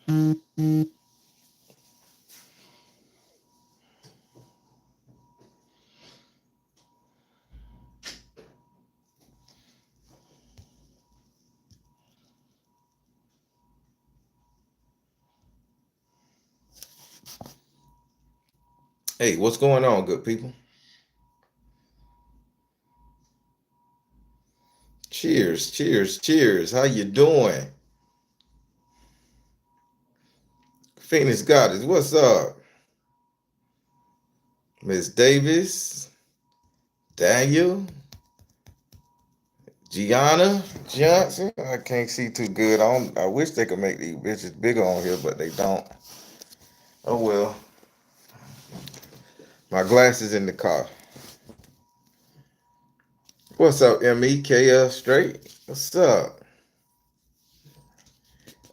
Hey, what's going on, good people? Cheers, cheers, cheers. How you doing? Phoenix Goddess, what's up? Miss Davis, Daniel, Gianna Johnson. I can't see too good. I wish they could make these bitches bigger on here, but they don't. Oh well. My glasses in the car. What's up, MEKF Straight? What's up?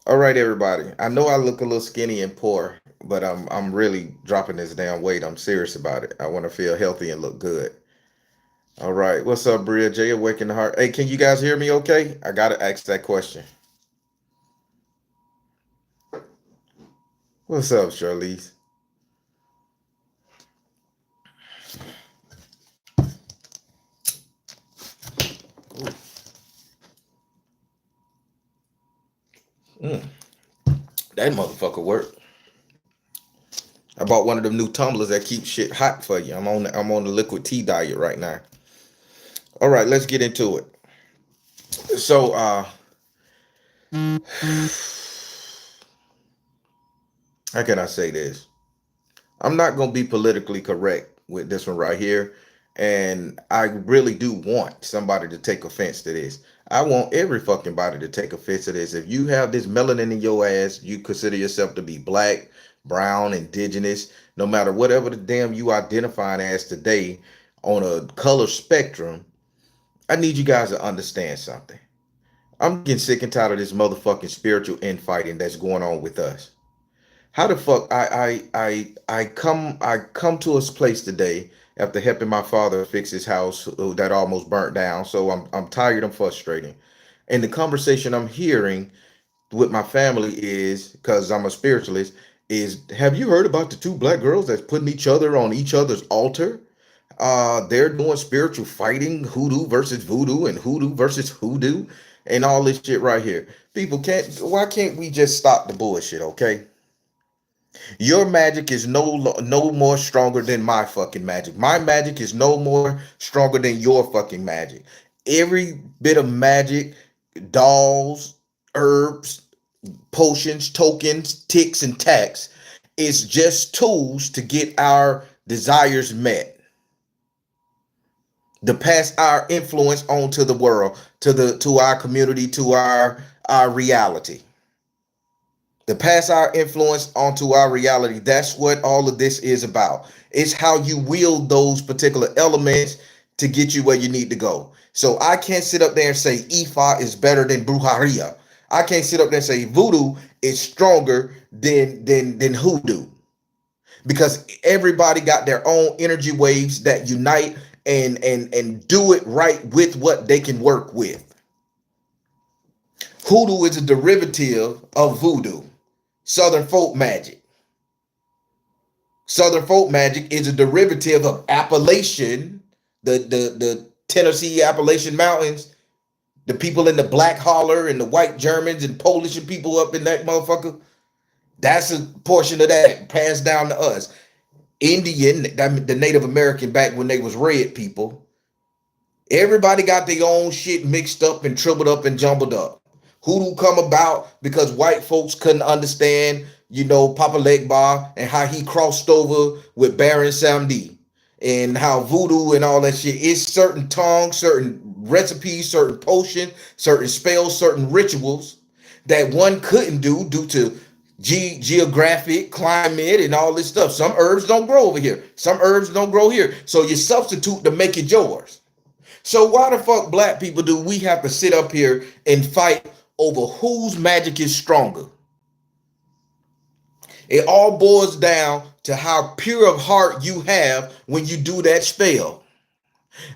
All right, everybody. I know I look a little skinny and poor, but I'm really dropping this damn weight. I'm serious about it. I want to feel healthy and look good. All right. What's up, Bria? Jay, Awaken the Heart. Hey, can you guys hear me okay? I got to ask that question. What's up, Charlize? Mm, that motherfucker work. I bought one of them new tumblers that keep shit hot for you. I'm on the liquid tea diet right now. All right, let's get into it. So how can I say this? I'm not gonna be politically correct with this one right here. And I really do want somebody to take offense to this. I want every fucking body to take offense to this. If you have this melanin in your ass, you consider yourself to be black, brown, indigenous, no matter whatever the damn you identifying as today on a color spectrum, I need you guys to understand something. I'm getting sick and tired of this motherfucking spiritual infighting that's going on with us. How the fuck I come to a place today after helping my father fix his house that almost burnt down. So I'm tired, I'm frustrated. And the conversation I'm hearing with my family is, because I'm a spiritualist, is have you heard about the two black girls that's putting each other on each other's altar? They're doing spiritual fighting, hoodoo versus voodoo and hoodoo versus hoodoo and all this shit right here. People can't why can't we just stop the bullshit, okay? Your magic is no more stronger than my fucking magic. My magic is no more stronger than your fucking magic. Every bit of magic, dolls, herbs, potions, tokens, ticks, and tacks is just tools to get our desires met, to pass our influence onto the world, to our community, to our reality. To pass our influence onto our reality. That's what all of this is about. It's how you wield those particular elements to get you where you need to go. So I can't sit up there and say Ifa is better than Brujeria. I can't sit up there and say voodoo is stronger than hoodoo, because everybody got their own energy waves that unite and do it right with what they can work with. Hoodoo is a derivative of voodoo. Southern folk magic. Southern folk magic is a derivative of Appalachian, the Tennessee Appalachian Mountains, the people in the Black Holler and the white Germans and Polish and people up in that motherfucker. That's a portion of that passed down to us. Indian, the Native American back when they was red people. Everybody got their own shit mixed up and tripled up and jumbled up. Hoodoo come about because white folks couldn't understand, Papa Legba and how he crossed over with Baron Samedi, and how voodoo and all that shit is certain tongues, certain recipes, certain potions, certain spells, certain rituals that one couldn't do due to geographic climate and all this stuff. Some herbs don't grow over here. Some herbs don't grow here. So you substitute to make it yours. So why the fuck black people do we have to sit up here and fight over whose magic is stronger? It all boils down to how pure of heart you have when you do that spell.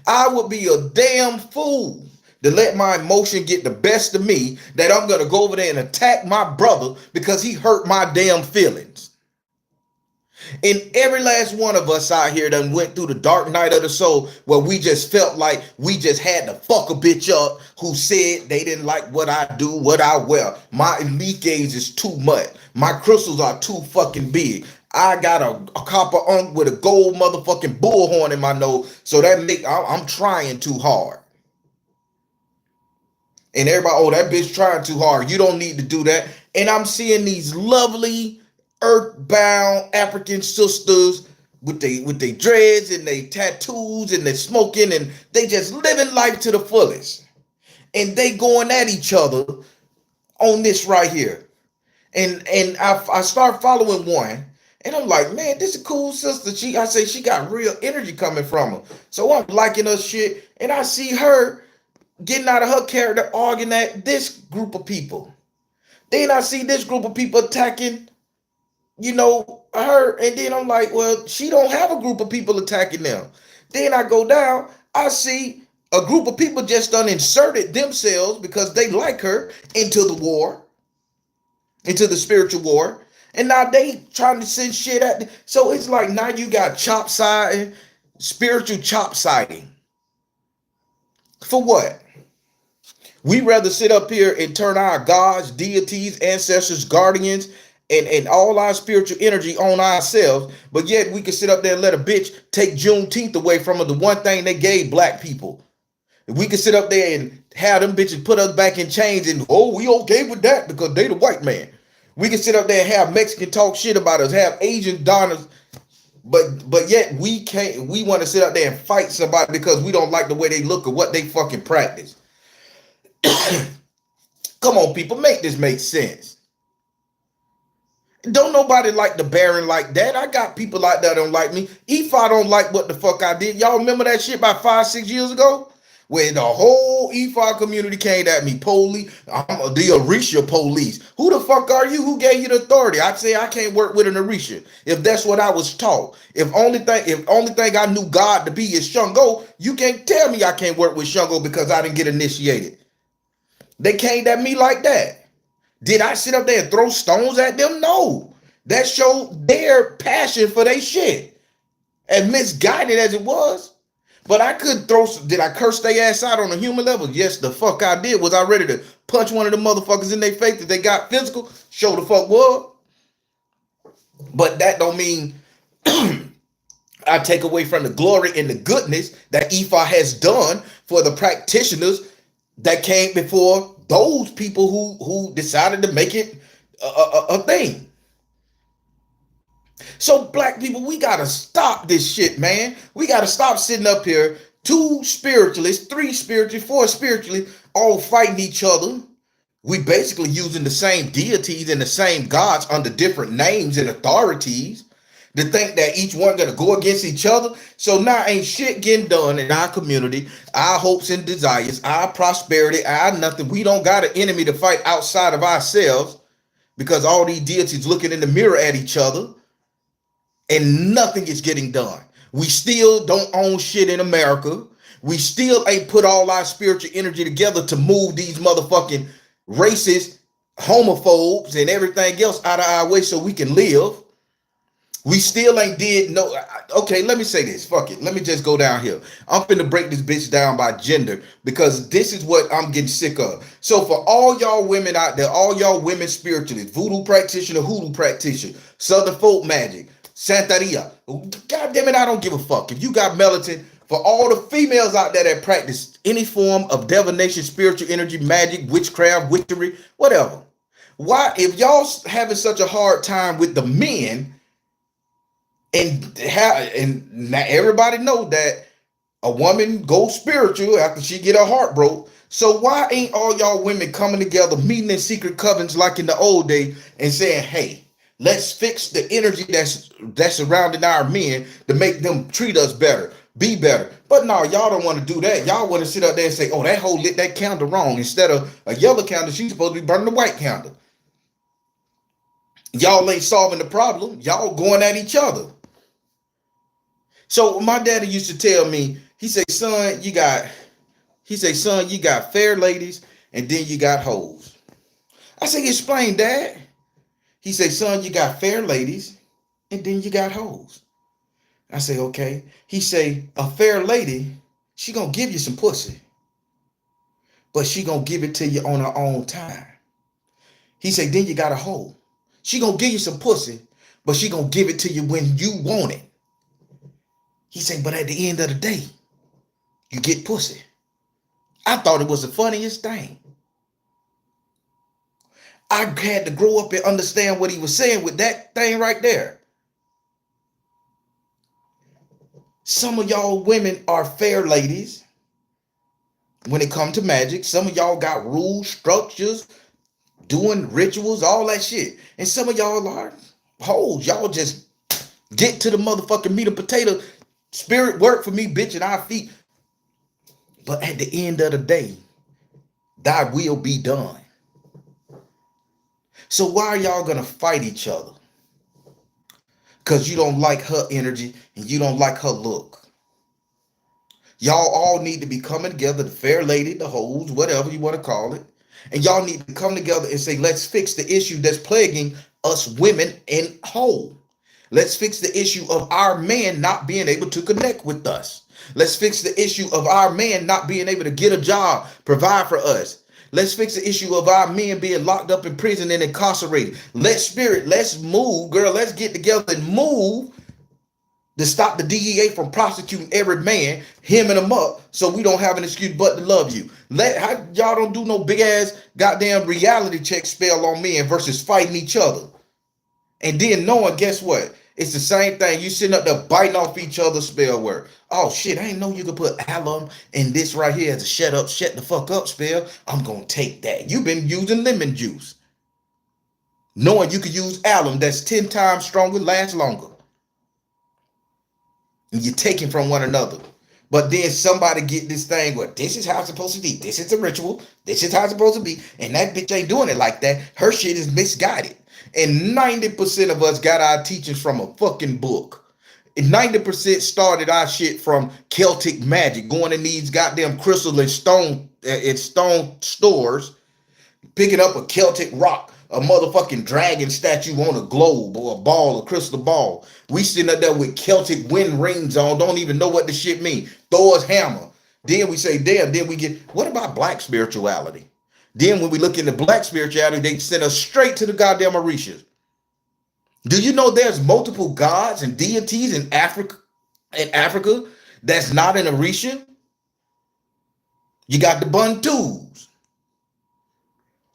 I would be a damn fool to let my emotion get the best of me, that I'm going to go over there and attack my brother because he hurt my damn feelings. And every last one of us out here done went through the dark night of the soul where we just felt like we just had to fuck a bitch up who said they didn't like what I do, what I wear. My elite gauge is too much. My crystals are too fucking big. I got a copper unk with a gold motherfucking bullhorn in my nose. So I'm trying too hard. And everybody, oh, that bitch trying too hard. You don't need to do that. And I'm seeing these lovely earthbound African sisters with they dreads and they tattoos and they smoking and they just living life to the fullest. And they going at each other on this right here. And I start following one. And I'm like, man, this is a cool sister. I say she got real energy coming from her. So I'm liking her shit. And I see her getting out of her character, arguing at this group of people. Then I see this group of people attacking, her. And then I'm like, well, she don't have a group of people attacking them. Then I go down, I see a group of people just done inserted themselves because they like her into the war, into the spiritual war. And now they trying to send shit at. So it's like now you got chop siding, spiritual chop siding. For what? We rather sit up here and turn our gods, deities, ancestors, guardians, and all our spiritual energy on ourselves, but yet we can sit up there and let a bitch take Juneteenth away from her, the one thing they gave black people. We can sit up there and have them bitches put us back in chains and, oh, we okay with that because they the white man. We can sit up there and have Mexican talk shit about us, have Asian donors, but yet we want to sit up there and fight somebody because we don't like the way they look or what they fucking practice. Come on, people, make this make sense. Don't nobody like the Baron like that. I got people like that don't like me. If I don't like what the fuck I did, y'all remember that shit about 5-6 years ago? Where the whole EFI community came at me, police, I'm the Orisha police. Who the fuck are you? Who gave you the authority? I'd say I can't work with an Orisha if that's what I was taught. If only thing I knew God to be is Shango, you can't tell me I can't work with Shango because I didn't get initiated. They came at me like that. Did I sit up there and throw stones at them? No. That showed their passion for their shit. As misguided as it was. But I couldn't did I curse their ass out on a human level? Yes, the fuck I did. Was I ready to punch one of the motherfuckers in their face that they got physical? Show the fuck what? But that don't mean I take away from the glory and the goodness that Ifa has done for the practitioners that came before those people who decided to make it a thing. So black people, we got to stop this shit, man. We got to stop sitting up here, 2 spiritualists, 3 spiritualists, 4 spiritualists, all fighting each other. We basically using the same deities and the same gods under different names and authorities to think that each one going to go against each other. So now ain't shit getting done in our community, our hopes and desires, our prosperity, our nothing. We don't got an enemy to fight outside of ourselves because all these deities looking in the mirror at each other. And nothing is getting done. We still don't own shit in America. We still ain't put all our spiritual energy together to move these motherfucking racist homophobes and everything else out of our way so we can live. We still ain't did no. Okay, let me say this. Fuck it. Let me just go down here. I'm finna break this bitch down by gender because this is what I'm getting sick of. So for all y'all women out there, all y'all women spiritualists, voodoo practitioner, hoodoo practitioner, southern folk magic, Santeria. God damn it, I don't give a fuck. If you got melatonin, for all the females out there that practice any form of divination, spiritual energy, magic, witchcraft, witchery, whatever. Why, if y'all having such a hard time with the men, and now everybody know that a woman goes spiritual after she get her heart broke. So why ain't all y'all women coming together, meeting in secret covens like in the old day and saying, hey, let's fix the energy that's surrounding our men to make them treat us better, be better. But no, y'all don't want to do that. Y'all want to sit up there and say, oh, that hoe lit that candle wrong. Instead of a yellow candle, she's supposed to be burning a white candle. Y'all ain't solving the problem. Y'all going at each other. So my daddy used to tell me, he said, son, you got He say, son, you got fair ladies and then you got hoes. I say, explain, Dad. He say, son, you got fair ladies and then you got hoes. I say, okay. He say, a fair lady, she gonna give you some pussy, but she gonna give it to you on her own time. He say, then you got a hoe. She gonna give you some pussy, but she gonna give it to you when you want it. He say, but at the end of the day, you get pussy. I thought it was the funniest thing. I had to grow up and understand what he was saying with that thing right there. Some of y'all women are fair ladies when it comes to magic. Some of y'all got rules, structures, doing rituals, all that shit. And some of y'all are hoes. Y'all just get to the motherfucking meat and potato. Spirit work for me, bitch, and our feet. But at the end of the day, thy will be done. So why are y'all gonna fight each other? Because you don't like her energy and you don't like her look. Y'all all need to be coming together, the fair lady, the hoes, whatever you want to call it. And y'all need to come together and say, let's fix the issue that's plaguing us women in whole. Let's fix the issue of our man not being able to connect with us. Let's fix the issue of our man not being able to get a job, provide for us. Let's fix the issue of our men being locked up in prison and incarcerated. Let's move, girl. Let's get together and move to stop the DEA from prosecuting every man, hemming them up, so we don't have an excuse but to love you. Y'all don't do no big ass goddamn reality check spell on men versus fighting each other. And then knowing, guess what? It's the same thing. You sitting up there biting off each other's spell word. Oh shit, I ain't know you could put alum in this right here as a shut the fuck up spell. I'm gonna take that. You've been using lemon juice. Knowing you could use alum that's 10 times stronger, lasts longer. And you're taking from one another. But then somebody get this thing where this is how it's supposed to be. This is a ritual. This is how it's supposed to be. And that bitch ain't doing it like that. Her shit is misguided. And 90% of us got our teachings from a fucking book. And 90% started our shit from Celtic magic, going in these goddamn crystal and stone stores, picking up a Celtic rock, a motherfucking dragon statue on a globe or a ball, a crystal ball. We sitting up there with Celtic wind rings on, don't even know what the shit mean. Thor's hammer. Then we say, damn, then we get, what about black spirituality? Then when we look into black spirituality, they send us straight to the goddamn Orishas. Do you know there's multiple gods and deities in Africa that's not an Orisha? You got the Bantus.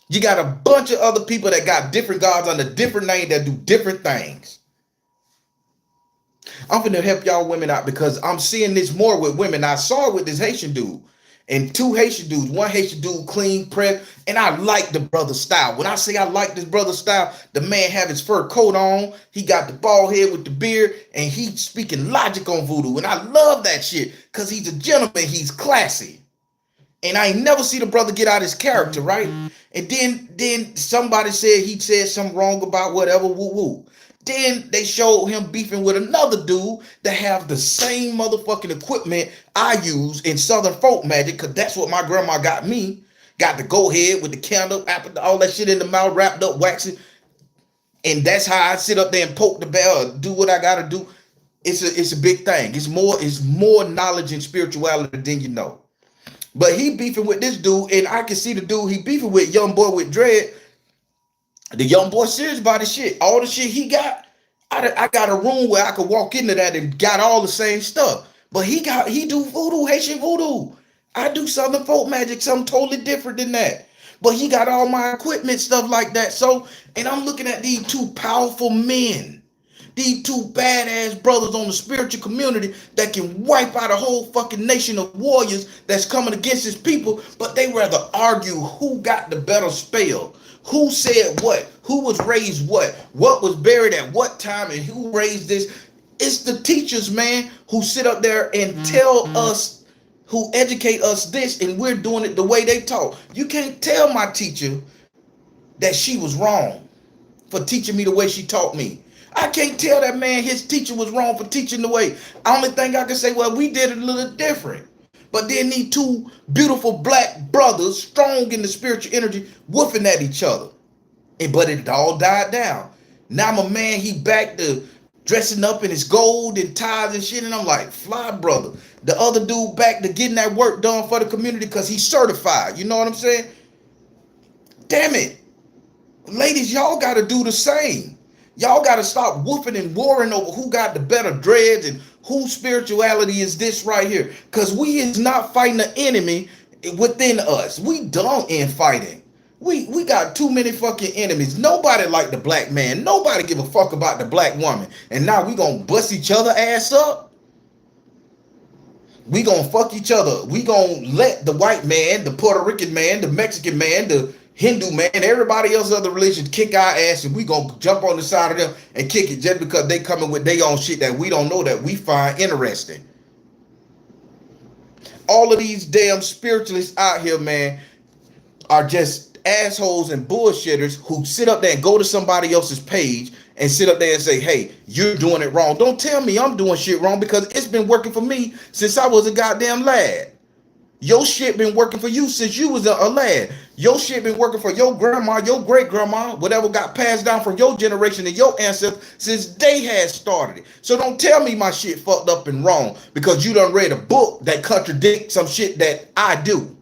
You got a bunch of other people that got different gods under different names that do different things. I'm finna help y'all women out because I'm seeing this more with women. I saw it with this Haitian dude and 2 Haitian dudes. One Haitian dude clean, prep, and I like the brother style. When I say I like this brother style, the man have his fur coat on. He got the bald head with the beard, and he's speaking logic on voodoo. And I love that shit because he's a gentleman. He's classy. And I ain't never see the brother get out his character, right? And then somebody said he said something wrong about whatever, woo-woo. Then they showed him beefing with another dude that have the same motherfucking equipment I use in Southern folk magic, because that's what my grandma got me. Got the go ahead with the candle, all that shit in the mouth, wrapped up, waxing. And that's how I sit up there and poke the bell, do what I gotta do. It's a big thing. It's more knowledge and spirituality than you know. But he beefing with this dude, and I can see the dude he beefing with, young boy with dread. The young boy serious about his shit. All the shit he got, I got a room where I could walk into that and got all the same stuff. But he do voodoo, Haitian voodoo. I do Southern folk magic, something totally different than that. But he got all my equipment, stuff like that. So, and I'm looking at these 2 powerful men, these 2 badass brothers on the spiritual community that can wipe out a whole fucking nation of warriors that's coming against his people, but they rather argue who got the better spell. Who said what? Who was raised what? What was buried at what time? And who raised this? It's the teachers, man, who sit up there and tell us, who educate us this, and we're doing it the way they taught. You can't tell my teacher that she was wrong for teaching me the way she taught me. I can't tell that man his teacher was wrong for teaching the way. Only thing I can say, well, we did it a little different. But then these two beautiful black brothers, strong in the spiritual energy, woofing at each other. But it all died down. Now my man, he back to dressing up in his gold and ties and shit. And I'm like, fly brother. The other dude back to getting that work done for the community because he's certified. You know what I'm saying? Damn it. Ladies, y'all got to do the same. Y'all got to stop whooping and warring over who got the better dreads and whose spirituality is this right here. Because we is not fighting the enemy within us. We don't infighting. We got too many fucking enemies. Nobody like the black man. Nobody give a fuck about the black woman. And now we gonna bust each other ass up. We gonna fuck each other. We gonna let the white man, the Puerto Rican man, the Mexican man, the Hindu man, everybody else other religions kick our ass, and we gonna jump on the side of them and kick it just because they coming with their own shit that we don't know that we find interesting. All of these damn spiritualists out here, man, are just assholes and bullshitters who sit up there and go to somebody else's page and sit up there and say, hey, you're doing it wrong. Don't tell me I'm doing shit wrong because it's been working for me since I was a goddamn lad. Your shit been working for you since you was a lad. Your shit been working for your grandma, your great grandma, whatever got passed down from your generation and your ancestors since they had started it. So don't tell me my shit fucked up and wrong because you done read a book that contradicts some shit that I do.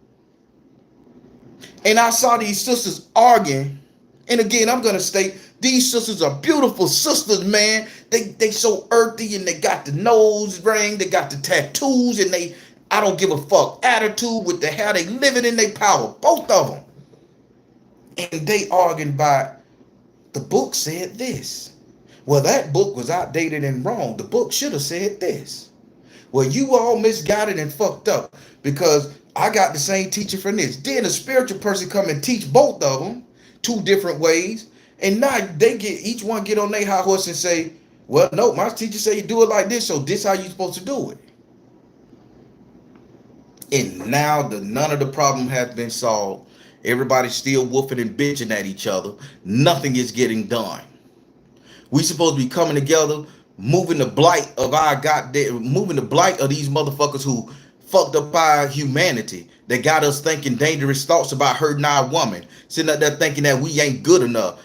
And I saw these sisters arguing. And again, I'm gonna state these sisters are beautiful sisters, man. They so earthy and they got the nose ring, they got the tattoos, and they I don't give a fuck attitude with the how they living in their power, both of them. And they arguing by the book said this. Well, that book was outdated and wrong. The book should have said this. Well, you all misguided and fucked up because I got the same teacher from this. Then a spiritual person come and teach both of them two different ways. And now they get each one get on their high horse and say, well, no, my teacher say you do it like this, so this how you supposed to do it. And now none of the problem has been solved. Everybody's still woofing and bitching at each other. Nothing is getting done. We supposed to be coming together, moving the blight of these motherfuckers who fucked up our humanity, that got us thinking dangerous thoughts about hurting our woman, sitting up there thinking that we ain't good enough.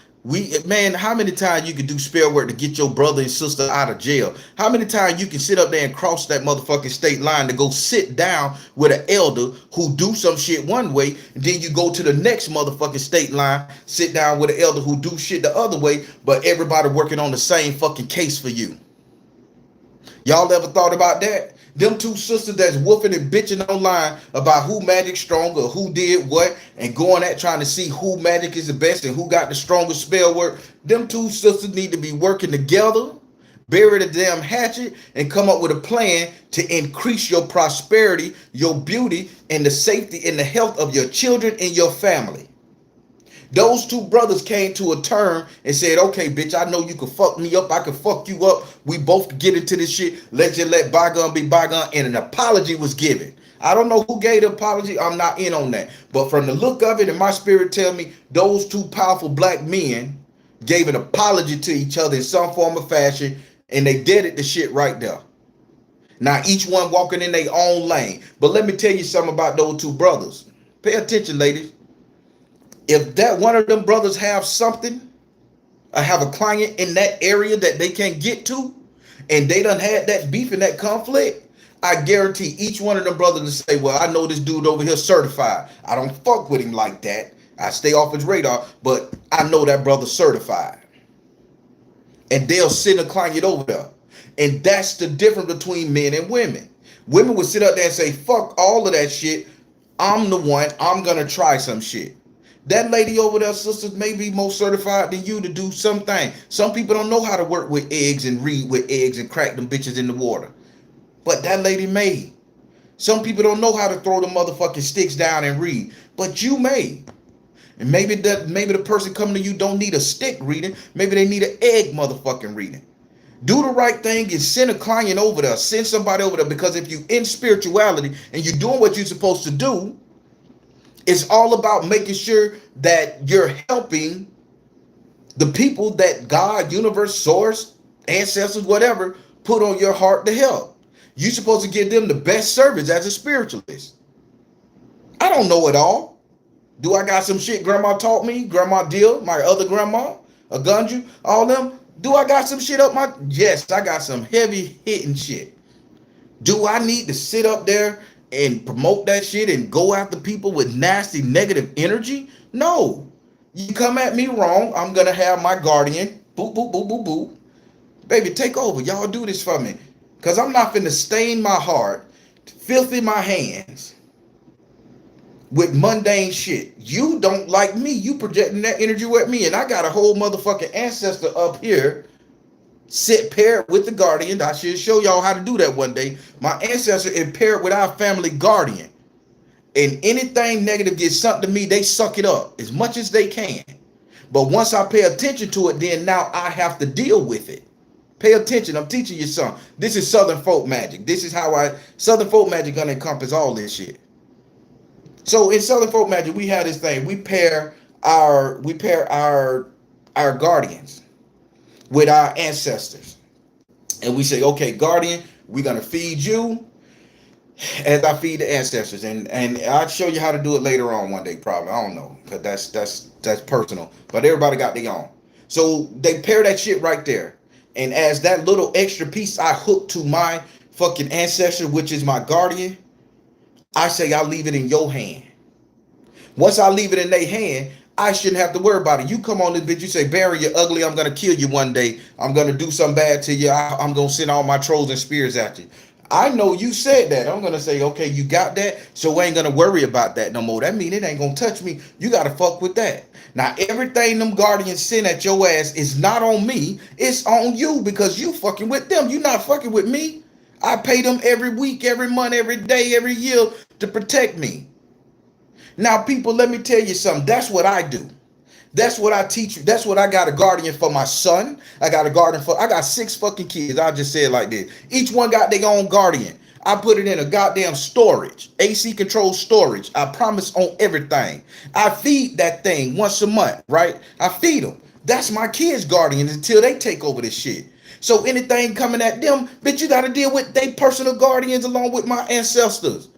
Man, how many times you can do spell work to get your brother and sister out of jail? How many times you can sit up there and cross that motherfucking state line to go sit down with an elder who do some shit one way, and then you go to the next motherfucking state line, sit down with an elder who do shit the other way, but everybody working on the same fucking case for you? Y'all ever thought about that? Them two sisters that's woofing and bitching online about who magic stronger, who did what, and going at trying to see who magic is the best and who got the strongest spell work. Them two sisters need to be working together, bury the damn hatchet, and come up with a plan to increase your prosperity, your beauty, and the safety and the health of your children and your family. Those two brothers came to a term and said, okay, bitch, I know you can fuck me up. I can fuck you up. We both get into this shit. Let's just let bygone be bygone. And an apology was given. I don't know who gave the apology. I'm not in on that. But from the look of it, and my spirit tell me, those two powerful black men gave an apology to each other in some form or fashion. And they did it the shit right there. Now, each one walking in their own lane. But let me tell you something about those two brothers. Pay attention, ladies. If that one of them brothers have something, I have a client in that area that they can't get to, and they done had that beef and that conflict, I guarantee each one of them brothers to say, well, I know this dude over here certified. I don't fuck with him like that. I stay off his radar, but I know that brother certified. And they'll send a client over there. And that's the difference between men and women. Women would sit up there and say, fuck all of that shit. I'm the one. I'm going to try some shit. That lady over there, sisters, may be more certified than you to do something. Some people don't know how to work with eggs and read with eggs and crack them bitches in the water. But that lady may. Some people don't know how to throw the motherfucking sticks down and read. But you may. And maybe the person coming to you don't need a stick reading. Maybe they need an egg motherfucking reading. Do the right thing and send a client over there. Send somebody over there. Because if you in spirituality and you're doing what you're supposed to do, it's all about making sure that you're helping the people that God, universe, source, ancestors, whatever, put on your heart to help. You're supposed to give them the best service as a spiritualist. I don't know it all. Do I got some shit grandma taught me? Grandma Dill, my other grandma, a Gunju, all them. Do I got some shit up my? Yes, I got some heavy hitting shit. Do I need to sit up there and promote that shit and go after people with nasty negative energy? No. You come at me wrong, I'm gonna have my guardian. Boop, boop, boop, boop, boop. Baby, take over. Y'all do this for me. Cause I'm not finna stain my heart, filthy my hands with mundane shit. You don't like me. You projecting that energy with me. And I got a whole motherfucking ancestor up here sit paired with the guardian. I should show y'all how to do that one day. My ancestor is paired with our family guardian. And anything negative gets sunk to me, they suck it up as much as they can. But once I pay attention to it, then now I have to deal with it. Pay attention. I'm teaching you something. This is Southern folk magic. This is how Southern folk magic gonna encompass all this shit. So in Southern folk magic, we have this thing. We pair our guardians with our ancestors. And we say, okay, guardian, we're gonna feed you as I feed the ancestors. And I'll show you how to do it later on one day, probably. I don't know, because that's personal. But everybody got their own. So they pair that shit right there. And as that little extra piece I hook to my fucking ancestor, which is my guardian, I say I'll leave it in your hand. Once I leave it in their hand, I shouldn't have to worry about it. You come on this bitch, you say, Barry, you're ugly, I'm going to kill you one day. I'm going to do something bad to you. I'm going to send all my trolls and spears at you. I know you said that. I'm going to say, okay, you got that, so we ain't going to worry about that no more. That mean it ain't going to touch me. You got to fuck with that. Now, everything them guardians send at your ass is not on me. It's on you because you fucking with them. You not fucking with me. I pay them every week, every month, every day, every year to protect me. Now, people, let me tell you something. That's what I do. That's what I teach you. That's what I got a guardian for my son. I got a guardian for, I got 6 fucking kids. I'll just say it like this. Each one got their own guardian. I put it in a goddamn storage, AC controlled storage. I promise on everything. I feed that thing once a month, right? I feed them. That's my kids' guardians until they take over this shit. So anything coming at them, bitch, you got to deal with their personal guardians along with my ancestors.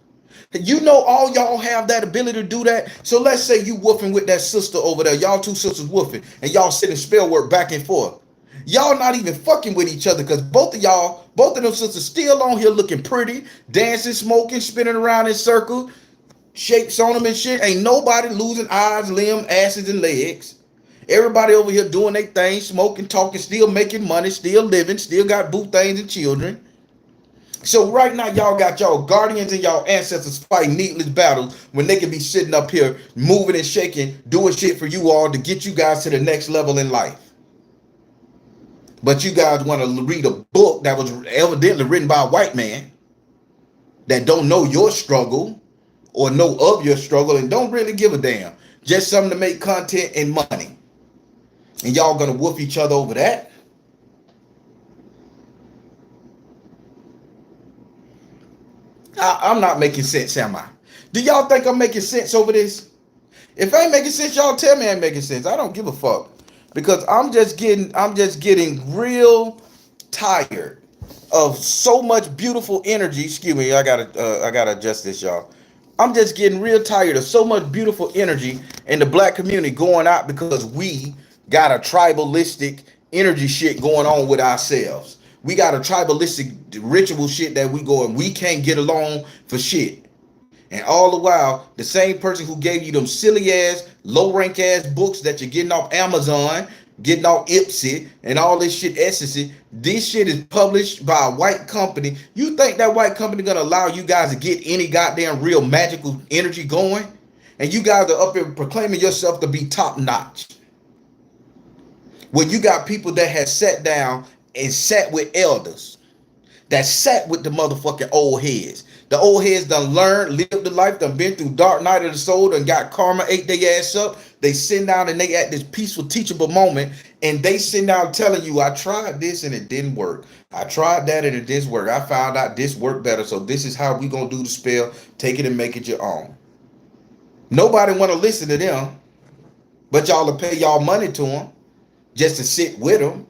You know all y'all have that ability to do that. So let's say you woofing with that sister over there. Y'all 2 sisters woofing. And y'all sitting spell work back and forth. Y'all not even fucking with each other because both of them sisters still on here looking pretty, dancing, smoking, spinning around in circles, shapes on them and shit. Ain't nobody losing eyes, limbs, asses, and legs. Everybody over here doing their thing, smoking, talking, still making money, still living, still got boo things and children. So right now, y'all got y'all guardians and y'all ancestors fighting needless battles when they can be sitting up here moving and shaking, doing shit for you all to get you guys to the next level in life. But you guys want to read a book that was evidently written by a white man that don't know your struggle or know of your struggle and don't really give a damn. Just something to make content and money. And y'all gonna whoop each other over that? I'm not making sense, am I? Do y'all think I'm making sense over this? If I ain't making sense, y'all tell me I ain't making sense. I don't give a fuck. Because I'm just getting real tired of so much beautiful energy. Excuse me, I gotta adjust this, y'all. I'm just getting real tired of so much beautiful energy in the black community going out because we got a tribalistic energy shit going on with ourselves. We got a tribalistic ritual shit that we go and we can't get along for shit. And all the while, the same person who gave you them silly ass, low rank ass books that you're getting off Amazon, getting off Ipsy, and all this shit, Essence, this shit is published by a white company. You think that white company gonna allow you guys to get any goddamn real magical energy going? And you guys are up here proclaiming yourself to be top notch. When you got people that have sat down and sat with elders, that sat with the motherfucking old heads. The old heads done learned, lived the life, done been through dark night of the soul, done got karma, ate their ass up. They sit down and they at this peaceful, teachable moment, and they sit down telling you, I tried this and it didn't work. I tried that and it didn't work. I found out this worked better, so this is how we gonna do the spell. Take it and make it your own. Nobody want to listen to them, but y'all will pay y'all money to them just to sit with them.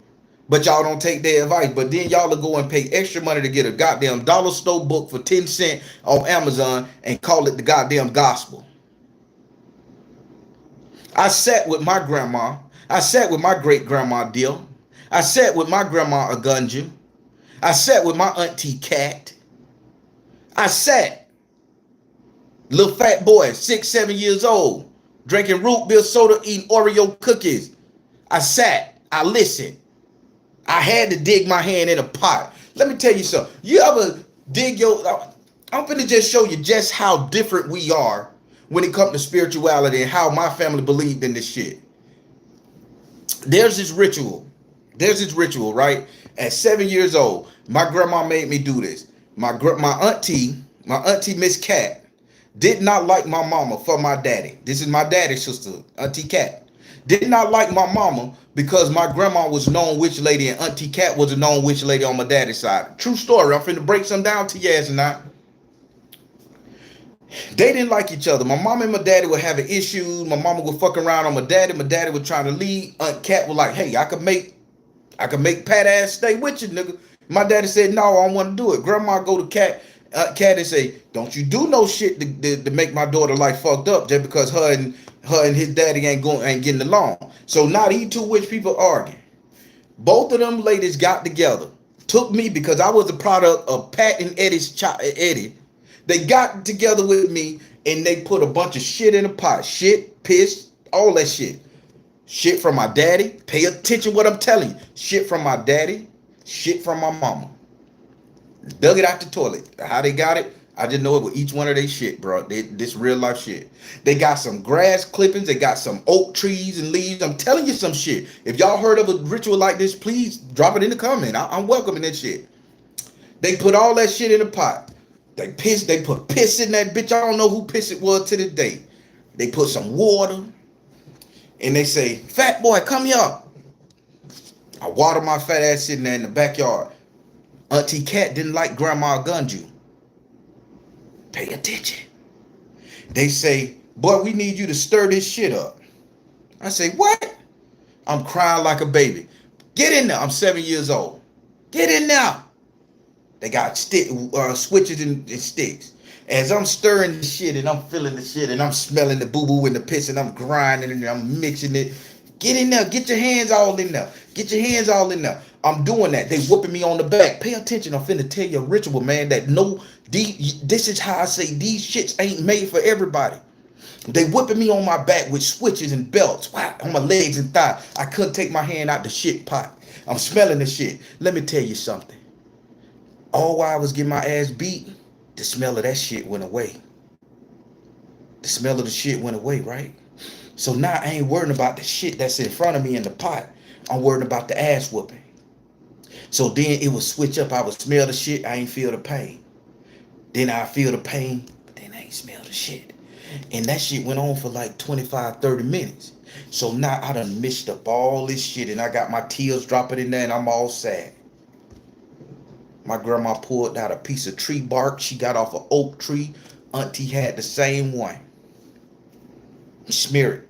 but y'all don't take their advice. But then y'all will go and pay extra money to get a goddamn dollar store book for 10 cents on Amazon and call it the goddamn gospel. I sat with my grandma. I sat with my great grandma Dill. I sat with my grandma Agunju. I sat with my auntie Cat. I sat, little fat boy, 6, 7 years old, drinking root beer soda, eating Oreo cookies. I sat, I listened. I had to dig my hand in a pot. Let me tell you something. You ever dig your... I'm finna just show you just how different we are when it comes to spirituality and how my family believed in this shit. There's this ritual. Right? At 7 years old, my grandma made me do this. My auntie Miss Cat, did not like my mama for my daddy. This is my daddy's sister, Auntie Cat. Did not like my mama because my grandma was a known witch lady and Auntie Cat was a known witch lady on my daddy's side. True story. I'm finna break some down to you ass now. They didn't like each other. My mom and my daddy were having issues. My mama would fuck around on my daddy. My daddy was trying to leave. Aunt Cat was like, hey, I could make Pat ass stay with you, nigga. My daddy said, no, I don't want to do it. Grandma go to Cat and say, don't you do no shit to make my daughter life fucked up just because her and his daddy ain't getting along. So now these two witch people arguing. Both of them ladies got together. Took me because I was a product of Pat and Eddie. They got together with me and they put a bunch of shit in a pot. Shit, piss, all that shit. Shit from my daddy. Pay attention what I'm telling you. Shit from my daddy. Shit from my mama. Dug it out the toilet. How they got it, I just know it with each one of their shit, bro. This real life shit. They got some grass clippings. They got some oak trees and leaves. I'm telling you some shit. If y'all heard of a ritual like this, please drop it in the comment. I'm welcoming that shit. They put all that shit in a pot. They put piss in that bitch. I don't know who piss it was to this day. They put some water. And they say, fat boy, come here. I water my fat ass sitting there in the backyard. Auntie Cat didn't like Grandma Gunju. Pay attention. They say, boy, we need you to stir this shit up. I say, what? I'm crying like a baby. Get in there. I'm 7 years old. Get in there. They got switches and sticks. As I'm stirring the shit and I'm feeling the shit and I'm smelling the boo-boo and the piss and I'm grinding and I'm mixing it. Get in there. Get your hands all in there. Get your hands all in there. I'm doing that. They whooping me on the back. Pay attention. I'm finna tell you a ritual, man, that this is how I say these shits ain't made for everybody. They whipping me on my back with switches and belts. Wow, on my legs and thighs. I couldn't take my hand out the shit pot. I'm smelling the shit. Let me tell you something. All while I was getting my ass beat, the smell of that shit went away. The smell of the shit went away, right? So now I ain't worrying about the shit that's in front of me in the pot. I'm worrying about the ass whooping. So then it would switch up. I would smell the shit. I ain't feel the pain. Then I feel the pain, but then I ain't smell the shit. And that shit went on for like 25, 30 minutes. So now I done mixed up all this shit and I got my tears dropping in there and I'm all sad. My grandma pulled out a piece of tree bark she got off an oak tree. Auntie had the same one. Smear it.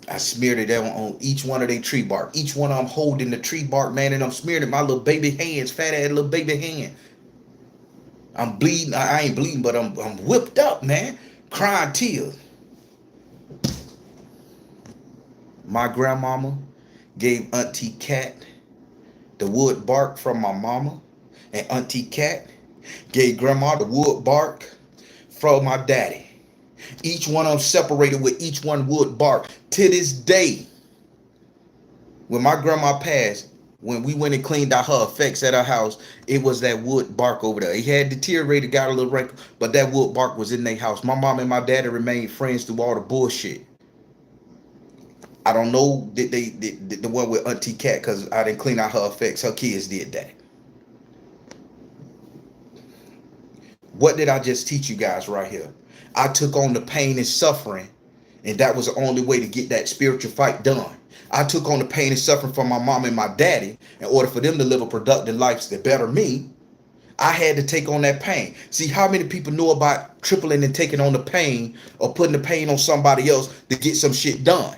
I smeared it on each one of their tree bark. Each one of them holding the tree bark, man, and I'm smearing it my little baby hands, fat ass little baby hand. I'm bleeding. I ain't bleeding, but I'm whipped up, man. Crying tears. My grandmama gave Auntie Cat the wood bark from my mama, and Auntie Cat gave Grandma the wood bark from my daddy. Each one of them separated with each one wood bark. To this day, when my grandma passed, when we went and cleaned out her effects at her house, it was that wood bark over there. It had deteriorated, got a little wrinkle, but that wood bark was in their house. My mom and my daddy remained friends through all the bullshit. I don't know the one with Auntie Cat because I didn't clean out her effects. Her kids did that. What did I just teach you guys right here? I took on the pain and suffering, and that was the only way to get that spiritual fight done. I took on the pain and suffering from my mom and my daddy in order for them to live a productive life that better me. I had to take on that pain. See, how many people know about tripling and taking on the pain or putting the pain on somebody else to get some shit done?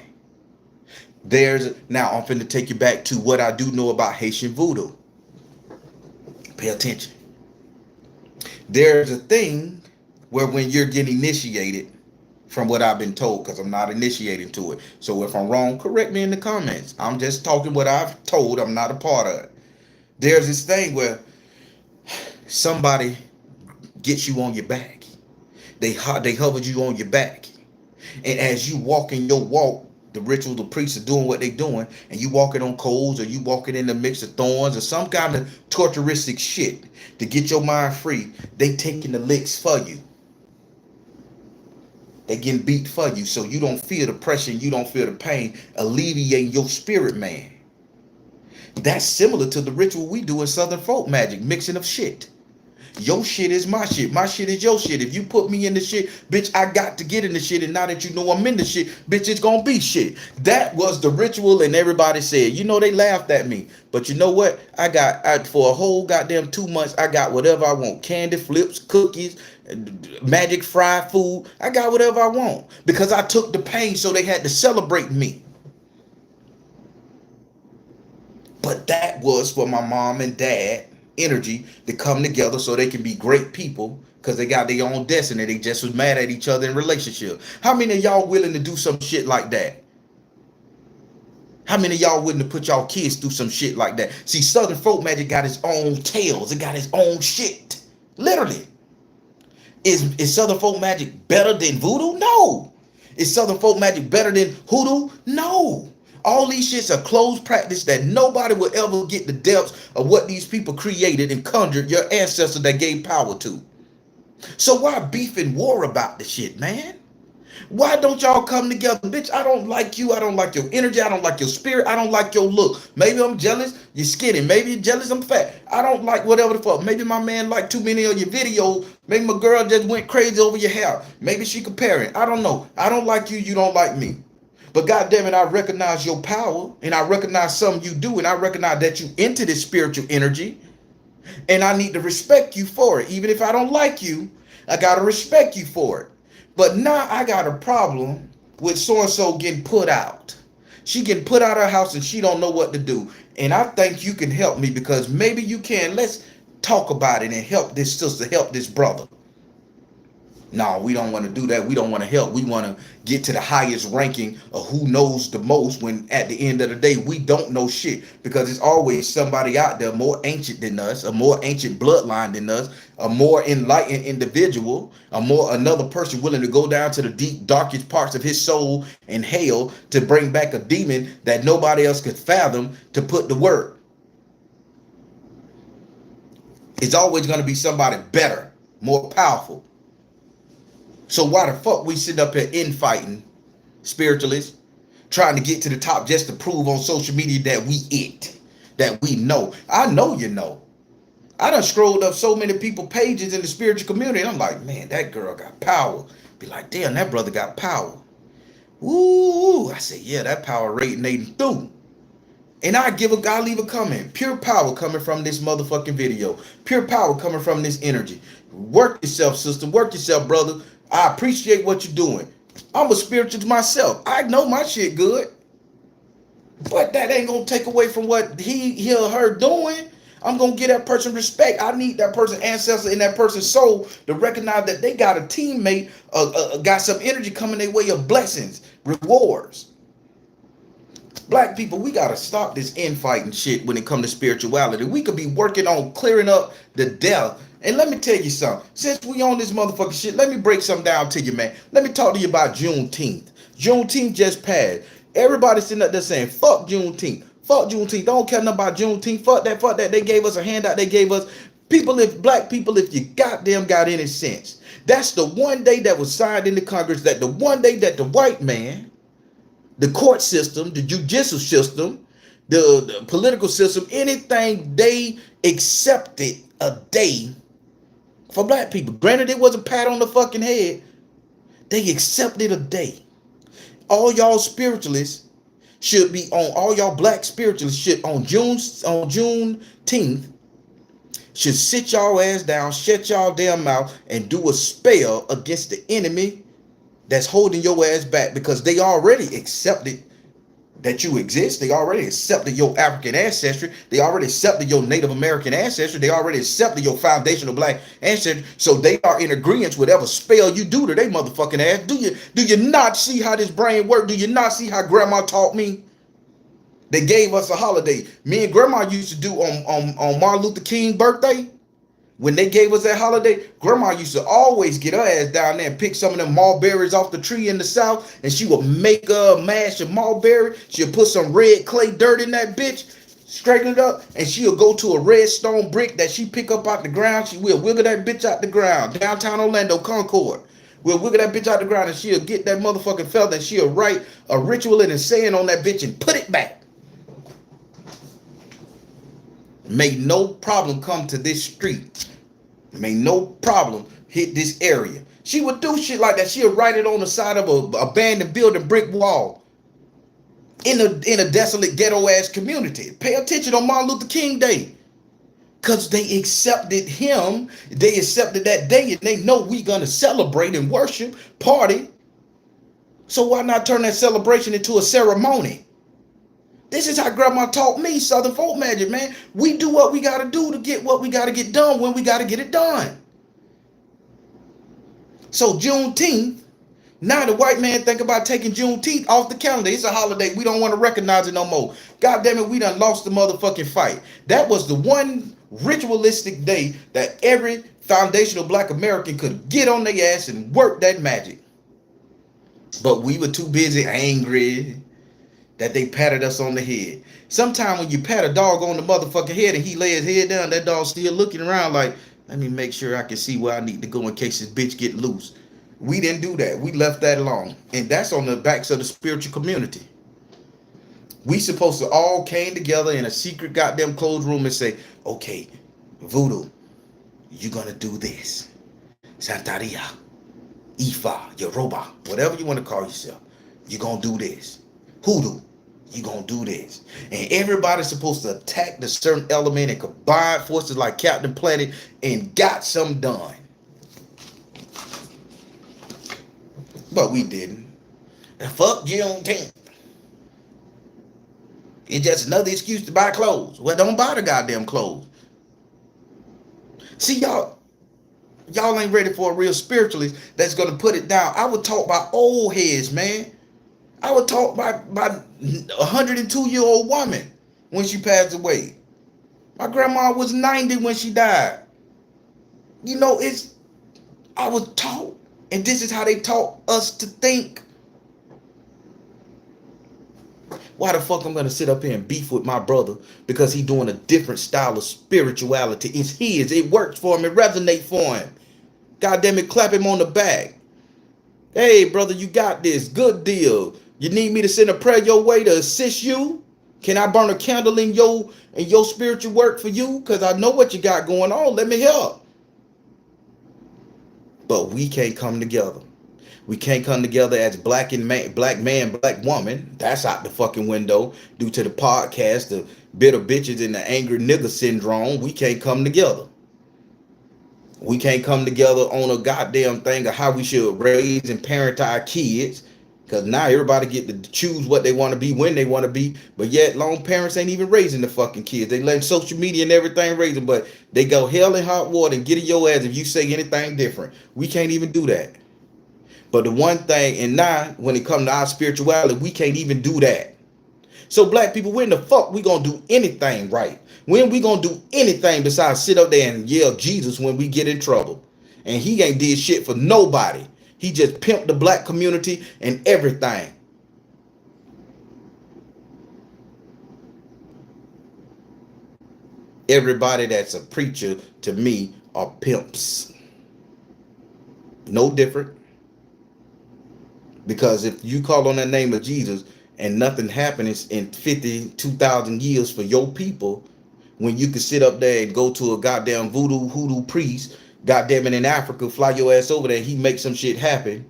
Now I'm finna take you back to what I do know about Haitian voodoo. Pay attention. There's a thing where when you're getting initiated, from what I've been told, because I'm not initiating to it. So if I'm wrong, correct me in the comments. I'm just talking what I've told. I'm not a part of it. There's this thing where somebody gets you on your back. They hovered you on your back. And as you walk in your walk, the ritual, the priests are doing what they're doing, and you walking on coals, or you walking in the mix of thorns, or some kind of torturistic shit to get your mind free. They taking the licks for you. They getting beat for you, so you don't feel the pressure, you don't feel the pain, alleviating your spirit, man. That's similar to the ritual we do in Southern folk magic, mixing of shit. Your shit is my shit. My shit is your shit. If you put me in the shit, bitch, I got to get in the shit. And now that you know I'm in the shit, bitch, it's gonna be shit. That was the ritual, and everybody said, you know, they laughed at me. But you know what? For a whole goddamn 2 months, I got whatever I want. Candy, flips, cookies, magic fried food. I got whatever I want. Because I took the pain, so they had to celebrate me. But that was for my mom and dad energy to come together so they can be great people, because they got their own destiny. They just was mad at each other in relationship. How many of y'all willing to do some shit like that? How many of y'all willing to put y'all kids through some shit like that? See, Southern folk magic got its own tales. It got its own shit. Literally. Is Southern folk magic better than voodoo? No. Is Southern folk magic better than hoodoo? No. All these shits are closed practice that nobody will ever get the depths of what these people created and conjured your ancestors that gave power to. So why beef and war about the shit, man? Why don't y'all come together? Bitch, I don't like you. I don't like your energy. I don't like your spirit. I don't like your look. Maybe I'm jealous. You're skinny. Maybe you're jealous. I'm fat. I don't like whatever the fuck. Maybe my man liked too many of your videos. Maybe my girl just went crazy over your hair. Maybe she comparing. I don't know. I don't like you. You don't like me. But goddamn it, I recognize your power, and I recognize something you do, and I recognize that you into this spiritual energy, and I need to respect you for it. Even if I don't like you, I gotta respect you for it. But now I got a problem with so-and-so getting put out. She getting put out of her house and she don't know what to do. And I think you can help me, because maybe you can. Let's talk about it and help this sister, help this brother. No, we don't want to do that. We don't want to help. We want to get to the highest ranking of who knows the most, when at the end of the day, we don't know shit, because it's always somebody out there more ancient than us, a more ancient bloodline than us, a more enlightened individual, another person willing to go down to the deep, darkest parts of his soul and hell to bring back a demon that nobody else could fathom to put to work. It's always going to be somebody better, more powerful. So why the fuck we sit up here infighting, spiritualists, trying to get to the top just to prove on social media that we it, that we know? I know you know. I done scrolled up so many people pages in the spiritual community, and I'm like, man, that girl got power. Be like, damn, that brother got power. Ooh, I say, yeah, that power radiating through. And I leave a comment. Pure power coming from this motherfucking video. Pure power coming from this energy. Work yourself, sister. Work yourself, brother. I appreciate what you're doing. I'm a spiritualist myself. I know my shit good. But that ain't going to take away from what he or her doing. I'm going to give that person respect. I need that person's ancestor and that person's soul to recognize that they got a teammate, got some energy coming their way of blessings, rewards. Black people, we got to stop this infighting shit when it comes to spirituality. We could be working on clearing up the death. And let me tell you something. Since we on this motherfucking shit, let me break something down to you, man. Let me talk to you about Juneteenth. Juneteenth just passed. Everybody sitting up there saying, fuck Juneteenth. Fuck Juneteenth. Don't care nothing about Juneteenth. Fuck that, fuck that. They gave us a handout. They gave us black people, if you goddamn got any sense. That's the one day that was signed into Congress, that the one day that the white man, the court system, the judicial system, the political system, anything, they accepted a day for black people. Granted, it was a pat on the fucking head. They accepted a day. All y'all spiritualists should be on, all y'all black spiritualists should on Juneteenth should sit y'all ass down, shut y'all damn mouth, and do a spell against the enemy that's holding your ass back, because they already accepted that you exist. They already accepted your African ancestry. They already accepted your Native American ancestry. They already accepted your foundational black ancestry. So they are in agreement with whatever spell you do to their motherfucking ass. Do you not see how this brain works? Do you not see how grandma taught me? They gave us a holiday. Me and grandma used to do on Martin Luther King birthday. When they gave us that holiday, grandma used to always get her ass down there and pick some of them mulberries off the tree in the south, and she would make a mash of mulberry. She'll put some red clay dirt in that bitch, straighten it up, and she'll go to a red stone brick that she pick up out the ground. She will wiggle that bitch out the ground. Downtown Orlando, Concord. We'll wiggle that bitch out the ground, and she'll get that motherfucking feather, and she'll write a ritual and a saying on that bitch and put it back. Made no problem come to this street. Made no problem hit this area. She would do shit like that. She'll write it on the side of a abandoned building brick wall in a desolate ghetto ass community. Pay attention on Martin Luther King Day. Because they accepted him. They accepted that day, and they know we gonna celebrate and worship, party. So why not turn that celebration into a ceremony? This is how grandma taught me Southern folk magic, man. We do what we got to do to get what we got to get done when we got to get it done. So Juneteenth, now the white man think about taking Juneteenth off the calendar. It's a holiday. We don't want to recognize it no more. God damn it, we done lost the motherfucking fight. That was the one ritualistic day that every foundational black American could get on their ass and work that magic. But we were too busy angry that they patted us on the head. Sometimes when you pat a dog on the motherfucking head and he lay his head down, that dog's still looking around like, let me make sure I can see where I need to go in case this bitch get loose. We didn't do that. We left that alone. And that's on the backs of the spiritual community. We supposed to all came together in a secret goddamn closed room and say, okay, voodoo, you're gonna do this. Santeria, Ifa, Yoruba, whatever you want to call yourself, you're gonna do this. Hoodoo, you gonna do this. And everybody's supposed to attack the certain element and combine forces like Captain Planet and got some done. But we didn't. And fuck Juneteenth. It's just another excuse to buy clothes. Well, don't buy the goddamn clothes. See, y'all ain't ready for a real spiritualist that's gonna put it down. I would talk by old heads, man. I would talk by a 102-year-old woman when she passed away. My grandma was 90 when she died. You know, I was taught, and this is how they taught us to think. Why the fuck I'm gonna sit up here and beef with my brother because he doing a different style of spirituality? It's his. It works for him. It resonates for him. God damn it, clap him on the back. Hey, brother, you got this. Good deal. You need me to send a prayer your way to assist you? Can I burn a candle in your spiritual work for you? Because I know what you got going on. Let me help. But we can't come together. We can't come together as black man, black woman. That's out the fucking window due to the podcast, the bitter bitches and the angry nigga syndrome. We can't come together. We can't come together on a goddamn thing of how we should raise and parent our kids. Because now everybody get to choose what they want to be when they want to be. But yet long parents ain't even raising the fucking kids. They let social media and everything raise them. But they go hell and hot water and get in your ass if you say anything different. We can't even do that. But the one thing, and now when it comes to our spirituality, we can't even do that. So black people, when the fuck we gonna do anything right? When we gonna do anything besides sit up there and yell Jesus when we get in trouble? And he ain't did shit for nobody. He just pimped the black community and everything. Everybody that's a preacher to me are pimps. No different. Because if you call on the name of Jesus and nothing happens in 52,000 years for your people, when you can sit up there and go to a goddamn hoodoo priest, goddamn it, in Africa, fly your ass over there, he make some shit happen.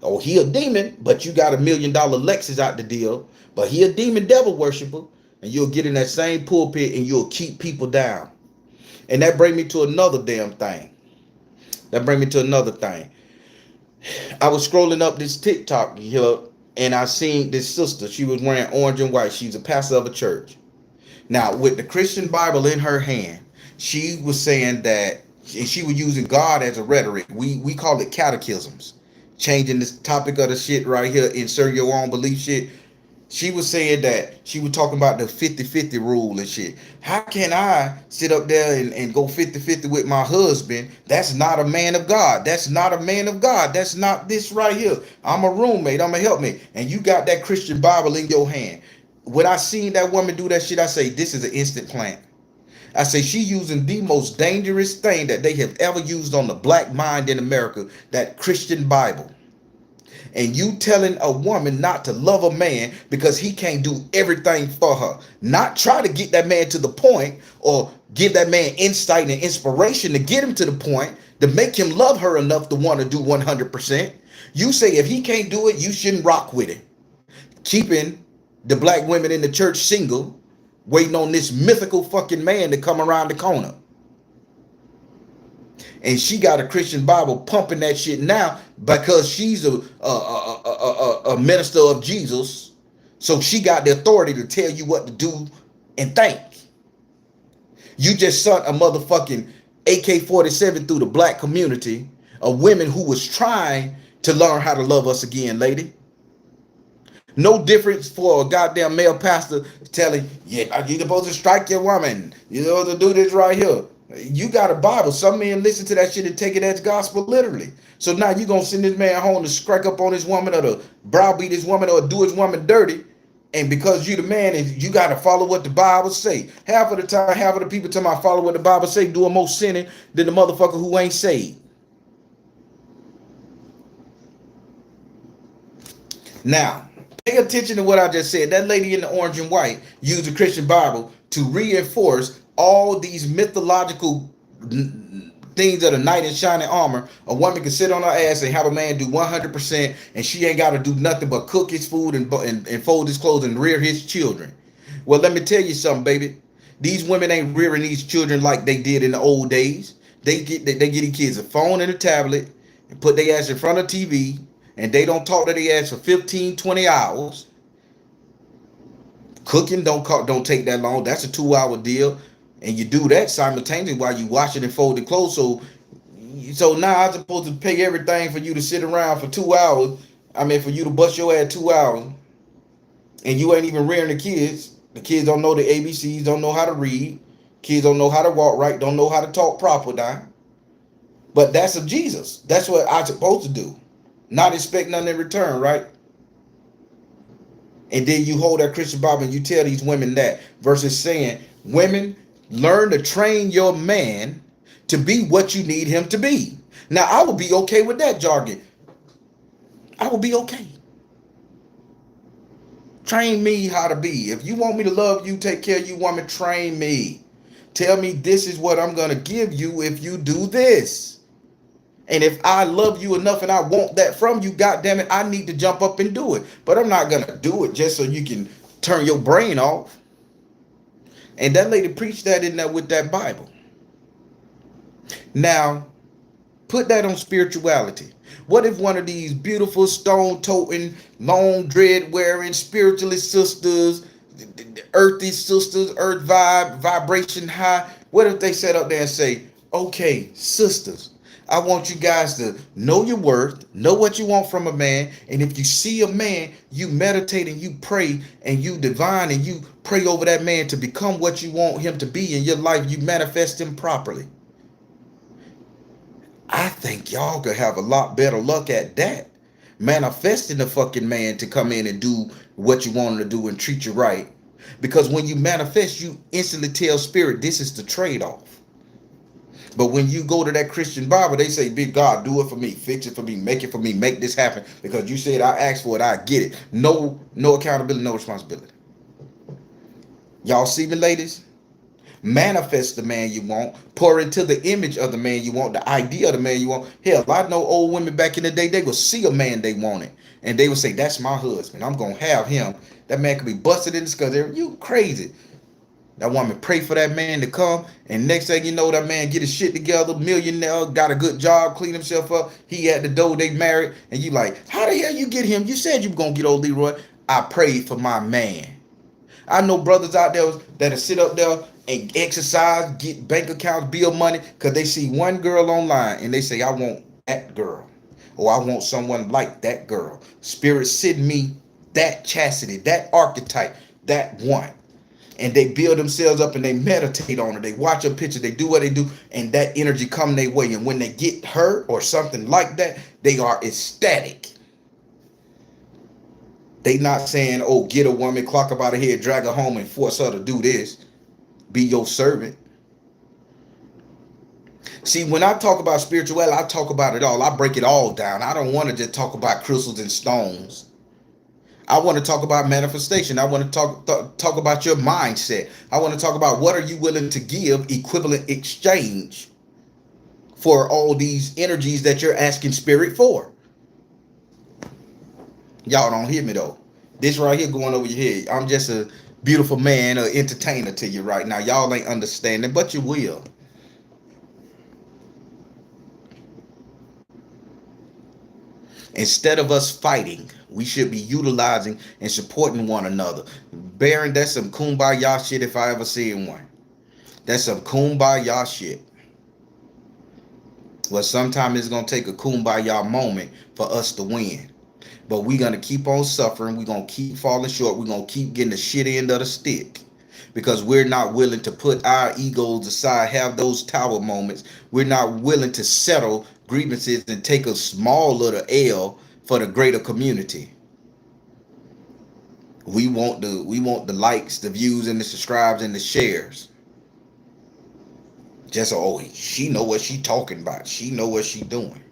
Or he a demon, but you got $1 million Lexus out the deal. But he a demon devil worshiper, and you'll get in that same pulpit and you'll keep people down. And that bring me to another damn thing. I was scrolling up this TikTok here, and I seen this sister. She was wearing orange and white. She's a pastor of a church. Now, with the Christian Bible in her hand, she was saying that, and she was using God as a rhetoric. We call it catechisms. Changing this topic of the shit right here, insert your own belief shit. She was saying that she was talking about the 50-50 rule and shit. How can I sit up there and go 50-50 with my husband? That's not a man of God. That's not a man of God. That's not this right here. I'm a roommate. I'm a helpmate. And you got that Christian Bible in your hand. When I seen that woman do that shit, I say, this is an instant plant. I say she using the most dangerous thing that they have ever used on the black mind in America, that Christian Bible. And you telling a woman not to love a man because he can't do everything for her. Not try to get that man to the point or give that man insight and inspiration to get him to the point to make him love her enough to want to do 100%. You say if he can't do it, you shouldn't rock with it. Keeping the black women in the church single, waiting on this mythical fucking man to come around the corner. And she got a Christian Bible pumping that shit now because she's a minister of Jesus. So she got the authority to tell you what to do and think. You just sent a motherfucking AK-47 through the black community of women who was trying to learn how to love us again, lady. No difference for a goddamn male pastor telling, yeah, you're supposed to strike your woman. You're supposed to do this right here. You got a Bible. Some men listen to that shit and take it as gospel literally. So now you're going to send this man home to strike up on his woman or to browbeat his woman or do his woman dirty. And because you the man, you got to follow what the Bible say. Half of the time, half of the people tell me I follow what the Bible say, doing more sinning than the motherfucker who ain't saved. Now, pay attention to what I just said. That lady in the orange and white used the Christian Bible to reinforce all these mythological things of the knight in shining armor. A woman can sit on her ass and have a man do 100%, and she ain't got to do nothing but cook his food and fold his clothes and rear his children. Well, let me tell you something, baby. These women ain't rearing these children like they did in the old days. They get these kids a phone and a tablet and put their ass in front of TV, and they don't talk to their ass for 15, 20 hours. Cooking don't take that long. That's a 2-hour deal. And you do that simultaneously while you washing and folding clothes. So now I'm supposed to pay everything for you to sit around for 2 hours. I mean, for you to bust your ass 2 hours. And you ain't even rearing the kids. The kids don't know the ABCs, don't know how to read. Kids don't know how to walk right, don't know how to talk proper now. But that's of Jesus. That's what I'm supposed to do. Not expect nothing in return, right? And then you hold that Christian Bible and you tell these women that versus saying, women, learn to train your man to be what you need him to be. Now, I would be okay with that jargon. I would be okay. Train me how to be. If you want me to love you, take care of you, woman, train me. Tell me this is what I'm going to give you if you do this. And if I love you enough and I want that from you, goddamn it, I need to jump up and do it. But I'm not going to do it just so you can turn your brain off. And that lady preached that in there with that Bible. Now, put that on spirituality. What if one of these beautiful stone-toting, long dread-wearing spiritualist sisters, earthy sisters, earth vibe, vibration high, what if they sat up there and say, okay, sisters, I want you guys to know your worth, know what you want from a man, and if you see a man, you meditate and you pray and you divine and you pray over that man to become what you want him to be in your life. You manifest him properly. I think y'all could have a lot better luck at that. Manifesting the fucking man to come in and do what you want him to do and treat you right. Because when you manifest, you instantly tell spirit, this is the trade-off. But when you go to that Christian Bible, they say, big God, do it for me, fix it for me, make this happen. Because you said I asked for it, I get it. No accountability, no responsibility. Y'all see me, ladies? Manifest the man you want. Pour into the image of the man you want, the idea of the man you want. Hell, I know old women back in the day, they would see a man they wanted. And they would say, that's my husband. I'm going to have him. That man could be busted in the skull. You crazy. That woman pray for that man to come, and next thing you know, that man get his shit together, millionaire, got a good job, clean himself up. He at the door, they married, and you like, how the hell you get him? You said you were gonna get old Leroy. I prayed for my man. I know brothers out there that'll sit up there and exercise, get bank accounts, build money, because they see one girl online and they say, I want that girl, or I want someone like that girl. Spirit send me that chastity, that archetype, that one. And they build themselves up and they meditate on her. They watch her picture, they do what they do, and that energy come their way. And when they get her or something like that, they are ecstatic. They not saying, oh, get a woman, clock her by the head, drag her home, and force her to do this. Be your servant. See, when I talk about spirituality, I talk about it all. I break it all down. I don't want to just talk about crystals and stones. I want to talk about manifestation. I want to talk about your mindset. I want to talk about what are you willing to give equivalent exchange for all these energies that you're asking spirit for. Y'all don't hear me though. This right here going over your head. I'm just a beautiful man, or entertainer to you right now. Y'all ain't understanding, but you will. Instead of us fighting, we should be utilizing and supporting one another. Baron, that's some kumbaya shit if I ever seen one. That's some kumbaya shit. Well, sometimes it's going to take a kumbaya moment for us to win. But we're going to keep on suffering. We're going to keep falling short. We're going to keep getting the shit end of the stick. Because we're not willing to put our egos aside, have those tower moments. We're not willing to settle grievances and take a small little L for the greater community. We want the likes, the views, and the subscribes and the shares. Just she know what she talking about. She know what she doing.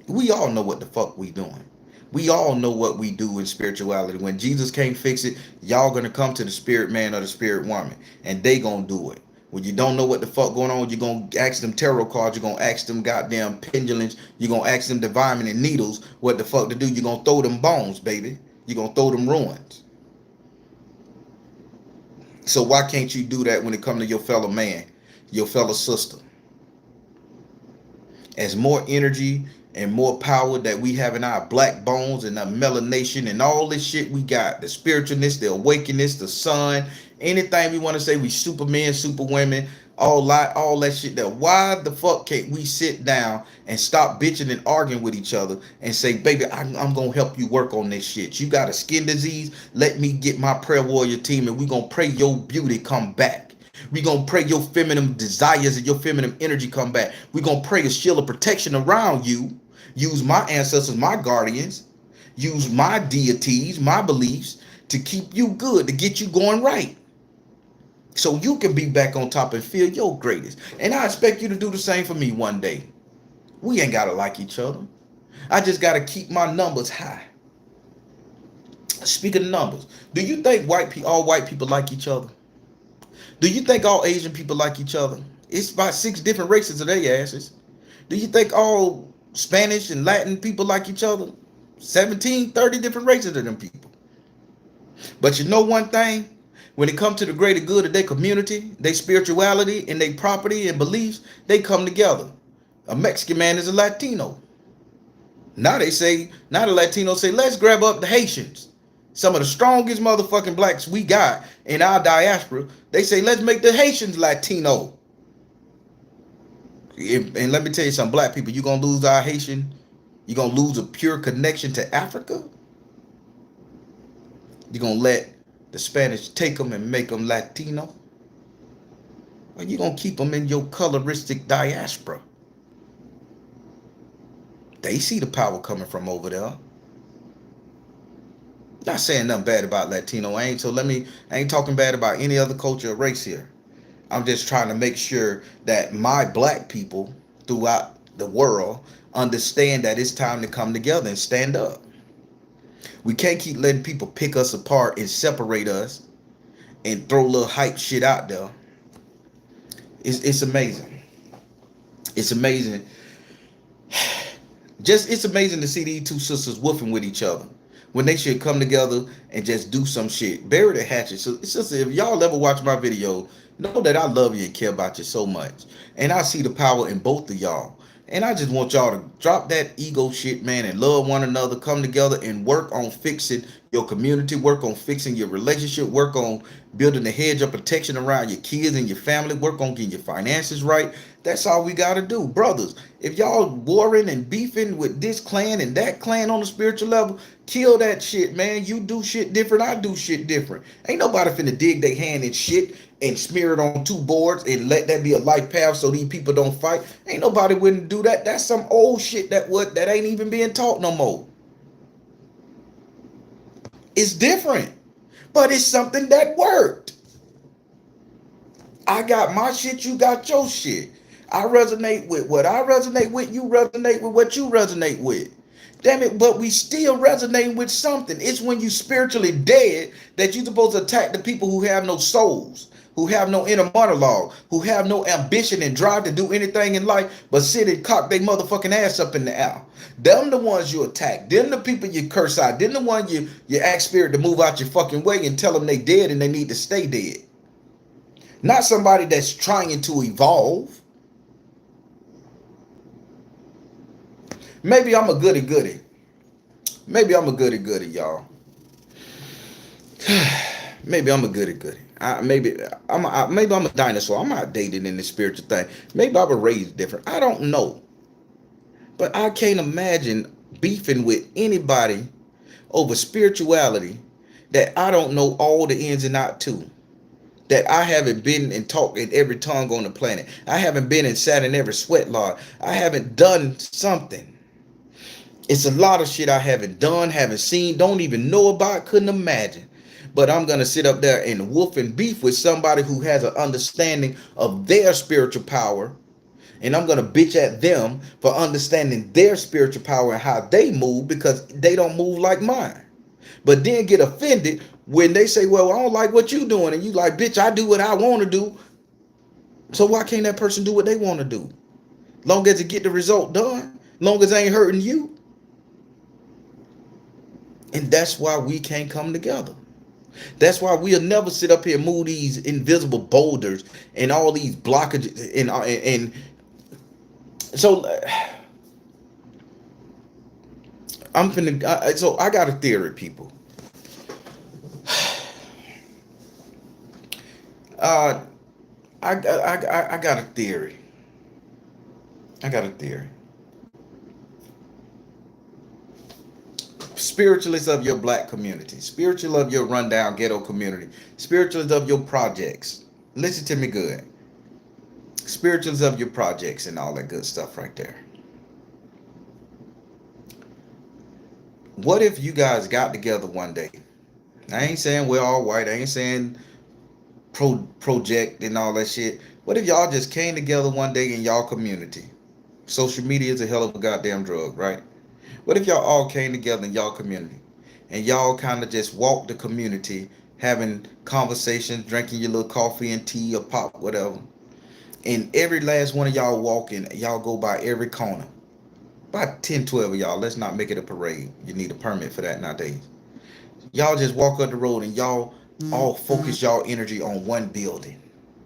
We all know what the fuck we doing. We all know what we do in spirituality. When Jesus can't fix it, y'all gonna come to the spirit man or the spirit woman, and they gonna do it. When you don't know what the fuck going on, you're gonna ask them tarot cards, you're gonna ask them goddamn pendulums, you're gonna ask them divine and needles what the fuck to do. You're gonna throw them bones, baby. You're gonna throw them ruins. So why can't you do that when it comes to your fellow man, your fellow sister? As more energy and more power that we have in our black bones and our melanation and all this shit we got, the spiritualness, the awakeness, the sun, anything we want to say, we supermen, superwomen, all that shit there. Why the fuck can't we sit down and stop bitching and arguing with each other and say, baby, I'm gonna help you work on this shit. You got a skin disease, let me get my prayer warrior team and we gonna pray your beauty come back. We're going to pray your feminine desires and your feminine energy come back. We're going to pray a shield of protection around you. Use my ancestors, my guardians. Use my deities, my beliefs to keep you good, to get you going right. So you can be back on top and feel your greatest. And I expect you to do the same for me one day. We ain't got to like each other. I just got to keep my numbers high. Speaking of numbers, do you think all white people like each other? Do you think all Asian people like each other? It's about 6 different races of their asses. Do you think all Spanish and Latin people like each other? 17, 30 different races of them people. But you know one thing? When it comes to the greater good of their community, their spirituality, and their property and beliefs, they come together. A Mexican man is a Latino. Now the Latinos say, let's grab up the Haitians. Some of the strongest motherfucking blacks we got in our diaspora, they say, let's make the Haitians Latino. And let me tell you something, black people, you're going to lose our Haitian, you're going to lose a pure connection to Africa. You're going to let the Spanish take them and make them Latino. Or you're going to keep them in your coloristic diaspora. They see the power coming from over there. Not saying nothing bad about Latino. I ain't talking bad about any other culture or race here. I'm just trying to make sure that my black people throughout the world understand that it's time to come together and stand up. We can't keep letting people pick us apart and separate us and throw a little hype shit out there. It's amazing. It's amazing. It's amazing to see these two sisters woofing with each other. when they should come together and just do some shit. Bury the hatchet. So it's just, if y'all ever watch my video, know that I love you and care about you so much. And I see the power in both of y'all. And I just want y'all to drop that ego shit, man, and love one another. Come together and work on fixing your community, work on fixing your relationship, work on building a hedge of protection around your kids and your family, work on getting your finances right. That's all we got to do. Brothers, if y'all warring and beefing with this clan and that clan on the spiritual level, kill that shit, man. You do shit different, I do shit different. Ain't nobody finna dig their hand in shit and smear it on two boards and let that be a life path so these people don't fight. Ain't nobody wouldn't do that. That's some old shit that ain't even being taught no more. It's different, but it's something that worked. I got my shit, you got your shit. I resonate with what I resonate with, you resonate with what you resonate with. Damn it, but we still resonate with something. It's when you spiritually dead that you're supposed to attack the people who have no souls, who have no inner monologue, who have no ambition and drive to do anything in life but sit and cock their motherfucking ass up in the air. Them the ones you attack. Them the people you curse out. Them the one you ask spirit to move out your fucking way and tell them they dead and they need to stay dead. Not somebody that's trying to evolve. Maybe I'm a goody goody. Maybe I'm a goody goody, y'all. Maybe I'm a goody goody. Maybe I'm a dinosaur. I'm outdated in the spiritual thing. Maybe I was raised different. I don't know. But I can't imagine beefing with anybody over spirituality that I don't know all the ins and outs to. That I haven't been and talked in every tongue on the planet. I haven't been and sat in every sweat lodge. I haven't done something. It's a lot of shit I haven't done, haven't seen, don't even know about, couldn't imagine. But I'm going to sit up there and wolf and beef with somebody who has an understanding of their spiritual power. And I'm going to bitch at them for understanding their spiritual power and how they move because they don't move like mine. But then get offended when they say, well, I don't like what you doing. And you like, bitch, I do what I want to do. So why can't that person do what they want to do? Long as it get the result done. Long as it ain't hurting you. And that's why we can't come together. That's why we'll never sit up here and move these invisible boulders and all these blockages. And so so I got a theory, people. I got a theory. I got a theory. Spiritualists of your black community, spiritual of your rundown ghetto community, spiritualists of your projects. Listen to me good. Spirituals of your projects and all that good stuff right there. What if you guys got together one day? I ain't saying we're all white. I ain't saying project and all that shit. What if y'all just came together one day in y'all community? Social media is a hell of a goddamn drug, right? What if y'all all came together in y'all community and y'all kind of just walked the community, having conversations, drinking your little coffee and tea or pop, whatever. And every last one of y'all walking, y'all go by every corner. About 10, 12 of y'all. Let's not make it a parade. You need a permit for that nowadays. Y'all just walk up the road and y'all all focus y'all energy on one building.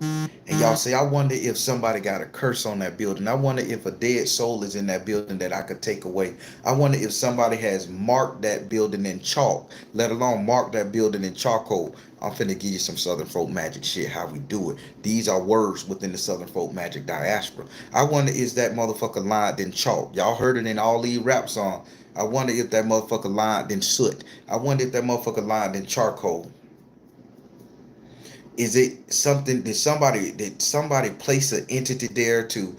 And y'all say, I wonder if somebody got a curse on that building. I wonder if a dead soul is in that building that I could take away. I wonder if somebody has marked that building in chalk, let alone mark that building in charcoal. I'm finna give you some Southern folk magic shit, how we do it. These are words within the Southern folk magic diaspora. I wonder, is that motherfucker lined in chalk? Y'all heard it in all these rap songs. I wonder if that motherfucker lined in soot. I wonder if that motherfucker lined in charcoal. Is it something? Did somebody place an entity there to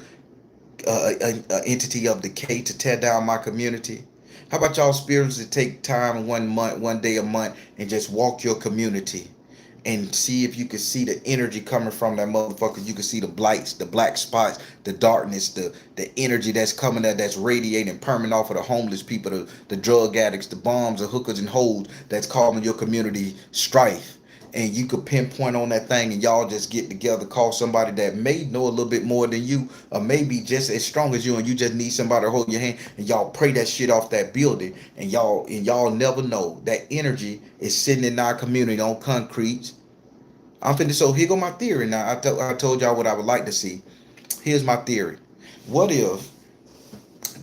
an entity of decay to tear down my community? How about y'all spirits to take time one day a month, and just walk your community and see if you can see the energy coming from that motherfucker. You can see the blights, the black spots, the darkness, the energy that's coming there, that's radiating permanent off of the homeless people, the drug addicts, the bombs, the hookers and hoes that's causing your community strife. and you could pinpoint on that thing, and y'all just get together, call somebody that may know a little bit more than you, or maybe just as strong as you, and you just need somebody to hold your hand, and y'all pray that shit off that building, and y'all never know that energy is sitting in our community on concrete. I'm finna, so here go my theory now. I told y'all what I would like to see. Here's my theory. What if,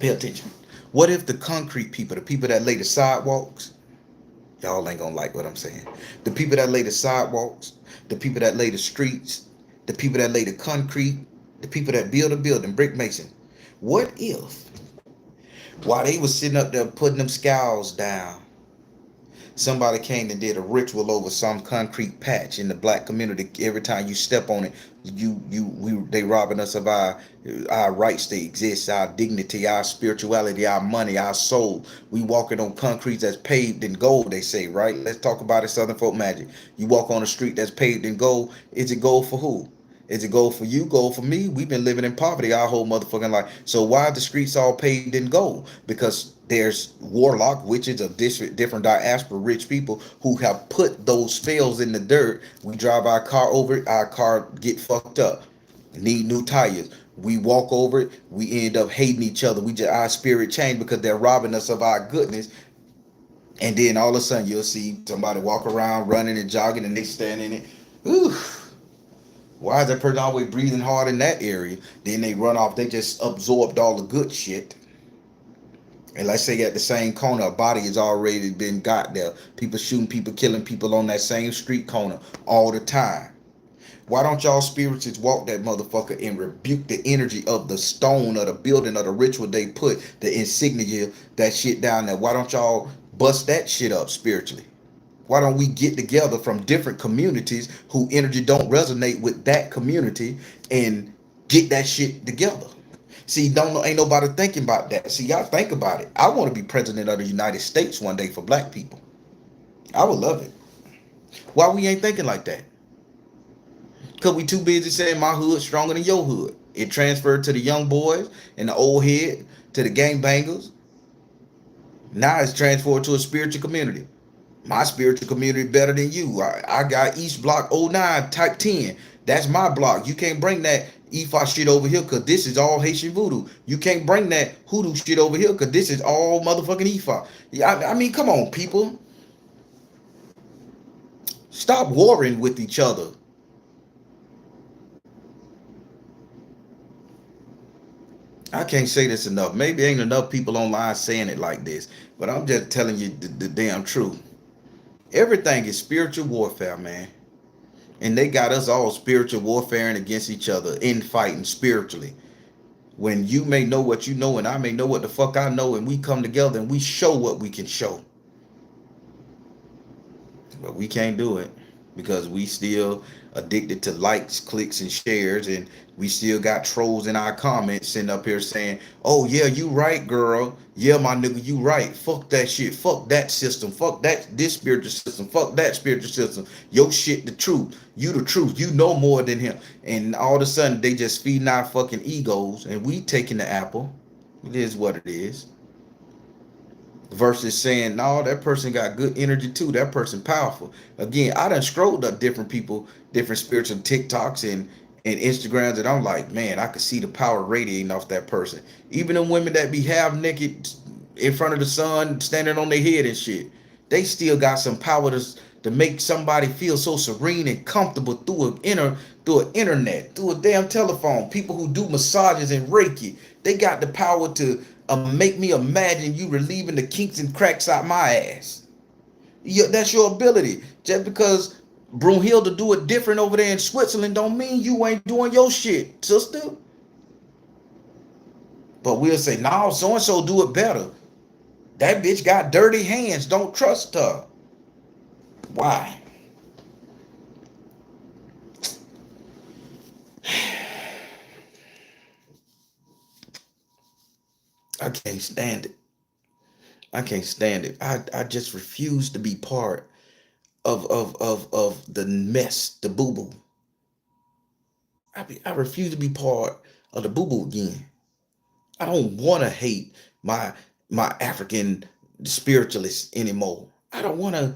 pay attention, what if the concrete people, the people that lay the sidewalks, y'all ain't gonna like what I'm saying. The people that lay the sidewalks, the people that lay the streets, the people that lay the concrete, the people that build a building, brick mason. What if, while they was sitting up there putting them scowls down, somebody came and did a ritual over some concrete patch in the black community? Every time you step on it, they robbing us of our rights to exist, our dignity, our spirituality, our money, our soul. We walking on concrete that's paved in gold, they say, right? Let's talk about it, Southern folk magic. You walk on a street that's paved in gold. Is it gold for who? Is it gold for you? Gold for me? We've been living in poverty our whole motherfucking life. So why are the streets all paved in gold? Because there's warlock witches of different diaspora rich people who have put those spells in the dirt. We drive our car over it, our car get fucked up, need new tires. We walk over it, we end up hating each other. We just, our spirit change because they're robbing us of our goodness. And then all of a sudden you'll see somebody walk around running and jogging, and they stand in it. Ooh. Why is that person always breathing hard in that area? Then they run off. They just absorbed all the good shit. And let's say at the same corner, a body has already been got there. People shooting people, killing people on that same street corner all the time. Why don't y'all spirits walk that motherfucker and rebuke the energy of the stone or the building or the ritual they put, the insignia, that shit down there? Why don't y'all bust that shit up spiritually? Why don't we get together from different communities who energy don't resonate with that community and get that shit together? See, ain't nobody thinking about that. See, y'all think about it. I want to be president of the United States one day for black people. I would love it. Why we ain't thinking like that? Because we too busy saying my hood stronger than your hood. It transferred to the young boys and the old head, to the gangbangers. Now it's transferred to a spiritual community. My spiritual community better than you. I got East Block '09 type 10. That's my block. You can't bring that Ifa shit over here because this is all Haitian voodoo. You can't bring that Hoodoo shit over here because this is all motherfucking Ifa. Yeah, I mean, come on, people. Stop warring with each other. I can't say this enough. Maybe ain't enough people online saying it like this, but I'm just telling you the damn truth. Everything is spiritual warfare, man. And they got us all spiritual warfaring against each other, infighting spiritually. When you may know what you know and I may know what the fuck I know, and we come together and we show what we can show. But we can't do it because we still addicted to likes, clicks, and shares, and we still got trolls in our comments sitting up here saying, "Oh yeah, you right, girl. Yeah, my nigga, you right. Fuck that shit. Fuck that system. Fuck this spiritual system. Fuck that spiritual system. Your shit the truth. You the truth. You know more than him." And all of a sudden they just feeding our fucking egos, and we taking the apple. It is what it is. Versus saying, no, that person got good energy too. That person powerful. Again, I done scrolled up different people, different spiritual TikToks and Instagrams, and I'm like, man, I could see the power radiating off that person. Even the women that be half naked in front of the sun, standing on their head and shit, they still got some power to make somebody feel so serene and comfortable through an internet, through a damn telephone. People who do massages and Reiki, they got the power to make me imagine you relieving the kinks and cracks out my ass. Yeah, that's your ability. Just because Brunhilde do it different over there in Switzerland don't mean you ain't doing your shit, sister. But we'll say, no, so-and-so do it better. That bitch got dirty hands. Don't trust her. Why? I can't stand it. I can't stand it. I just refuse to be part of the mess, the boo-boo. I refuse to be part of the boo-boo again. I don't want to hate my African spiritualists anymore. I don't want to.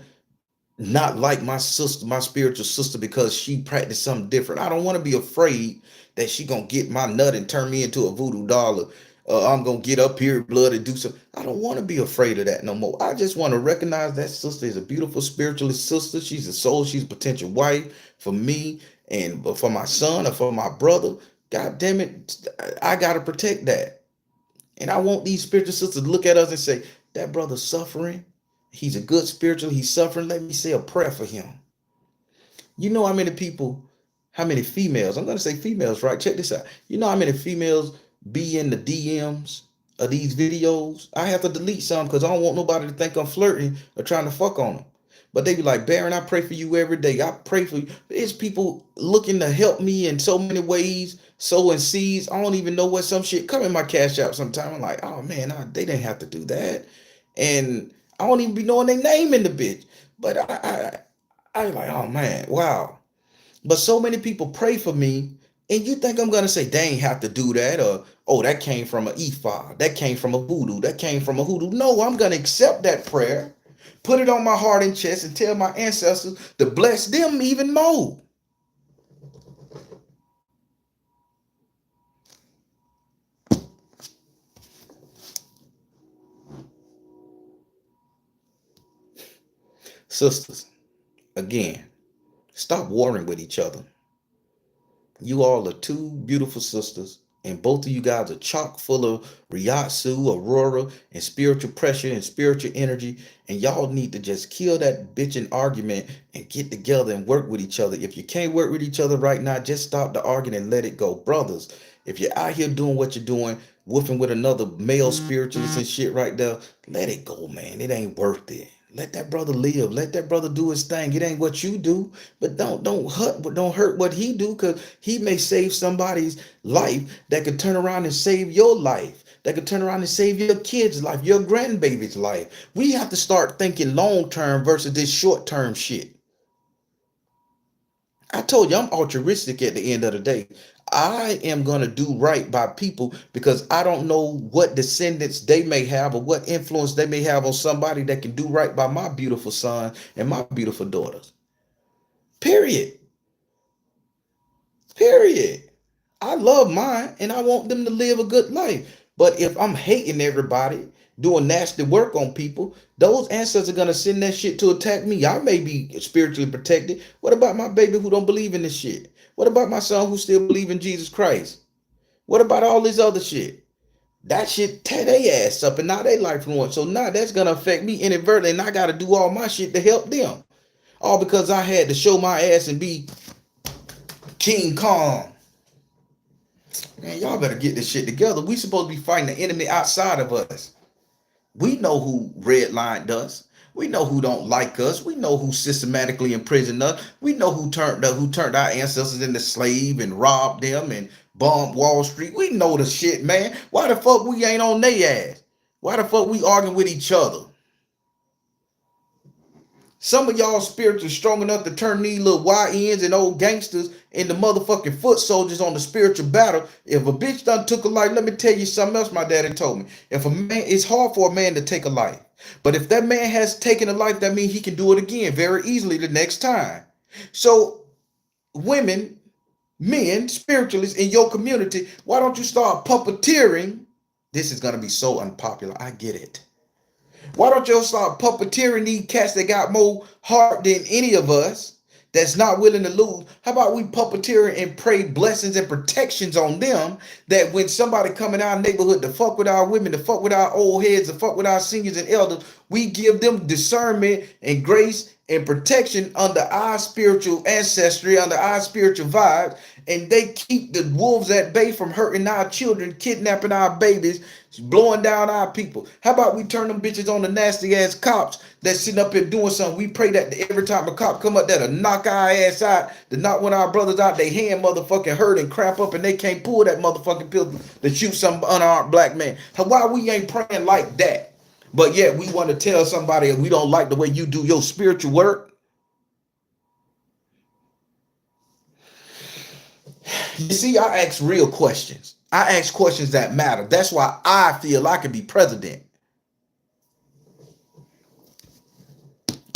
not like my sister, my spiritual sister, because she practiced something different. I don't want to be afraid that she gonna get my nut and turn me into a voodoo doll. I'm gonna get up here, blood, and do something. I don't want to be afraid of that no more. I just want to recognize that sister is a beautiful spiritualist sister. She's a soul. She's a potential wife for me and for my son or for my brother. God damn it, I gotta protect that. And I want these spiritual sisters to look at us and say, that brother's suffering. He's a good spiritual. He's suffering. Let me say a prayer for him. You know how many people, how many females, I'm going to say females, right? Check this out. You know how many females be in the DMs of these videos? I have to delete some because I don't want nobody to think I'm flirting or trying to fuck on them. But they be like, Baron, I pray for you every day. I pray for you. It's people looking to help me in so many ways, sowing seeds. I don't even know what some shit come in my cash app sometime. I'm like, oh man, they didn't have to do that. And I don't even be knowing their name in the bitch. But I was like, oh man, wow. But so many people pray for me, and you think I'm gonna say they ain't have to do that, or oh, that came from an ephod, that came from a voodoo, that came from a hoodoo. No, I'm gonna accept that prayer, put it on my heart and chest, and tell my ancestors to bless them even more. Sisters, again, stop warring with each other. You all are two beautiful sisters, and both of you guys are chock full of Ryatsu, Aurora, and spiritual pressure and spiritual energy. And y'all need to just kill that bitching argument and get together and work with each other. If you can't work with each other right now, just stop the arguing and let it go. Brothers, if you're out here doing what you're doing, woofing with another male spiritualist and shit right there, let it go, man. It ain't worth it. Let that brother live. Let that brother do his thing. It ain't what you do, but don't hurt what he do, because he may save somebody's life that could turn around and save your life. That could turn around and save your kid's life, your grandbaby's life. We have to start thinking long term versus this short term shit. I told you I'm altruistic at the end of the day. I am going to do right by people because I don't know what descendants they may have or what influence they may have on somebody that can do right by my beautiful son and my beautiful daughters. Period. Period. I love mine and I want them to live a good life. But if I'm hating everybody, doing nasty work on people, those ancestors are gonna send that shit to attack me. I may be spiritually protected. What about my baby who don't believe in this shit? What about my son who still believe in Jesus Christ? What about all this other shit? That shit tear their ass up and now they life ruined. So now that's gonna affect me inadvertently, and I gotta do all my shit to help them. All because I had to show my ass and be King Kong. Man, y'all better get this shit together. We supposed to be fighting the enemy outside of us. We know who redlined us. We know who don't like us. We know who systematically imprisoned us. We know who turned our ancestors into slave and robbed them and bombed Wall Street. We know the shit, man. Why the fuck we ain't on their ass? Why the fuck we arguing with each other? Some of y'all spiritually strong enough to turn these little YNs and old gangsters into motherfucking foot soldiers on the spiritual battle. If a bitch done took a life, let me tell you something else my daddy told me. If a man, it's hard for a man to take a life. But if that man has taken a life, that means he can do it again very easily the next time. So women, men, spiritualists in your community, why don't you start puppeteering? This is going to be so unpopular. I get it. Why don't you start puppeteering these cats that got more heart than any of us that's not willing to lose? How about we puppeteer and pray blessings and protections on them, that when somebody come in our neighborhood to fuck with our women, to fuck with our old heads, to fuck with our seniors and elders, we give them discernment and grace and protection under our spiritual ancestry, under our spiritual vibes, and they keep the wolves at bay from hurting our children, kidnapping our babies, blowing down our people. How about we turn them bitches on the nasty ass cops that sitting up here doing something? We pray that every time a cop come up there to knock our ass out, to knock one of our brothers out, they hand motherfucking hurt and crap up and they can't pull that motherfucking pistol to shoot some unarmed black man. Why we ain't praying like that? But yet we want to tell somebody we don't like the way you do your spiritual work. You see, I ask real questions. I ask questions that matter. That's why I feel I can be president.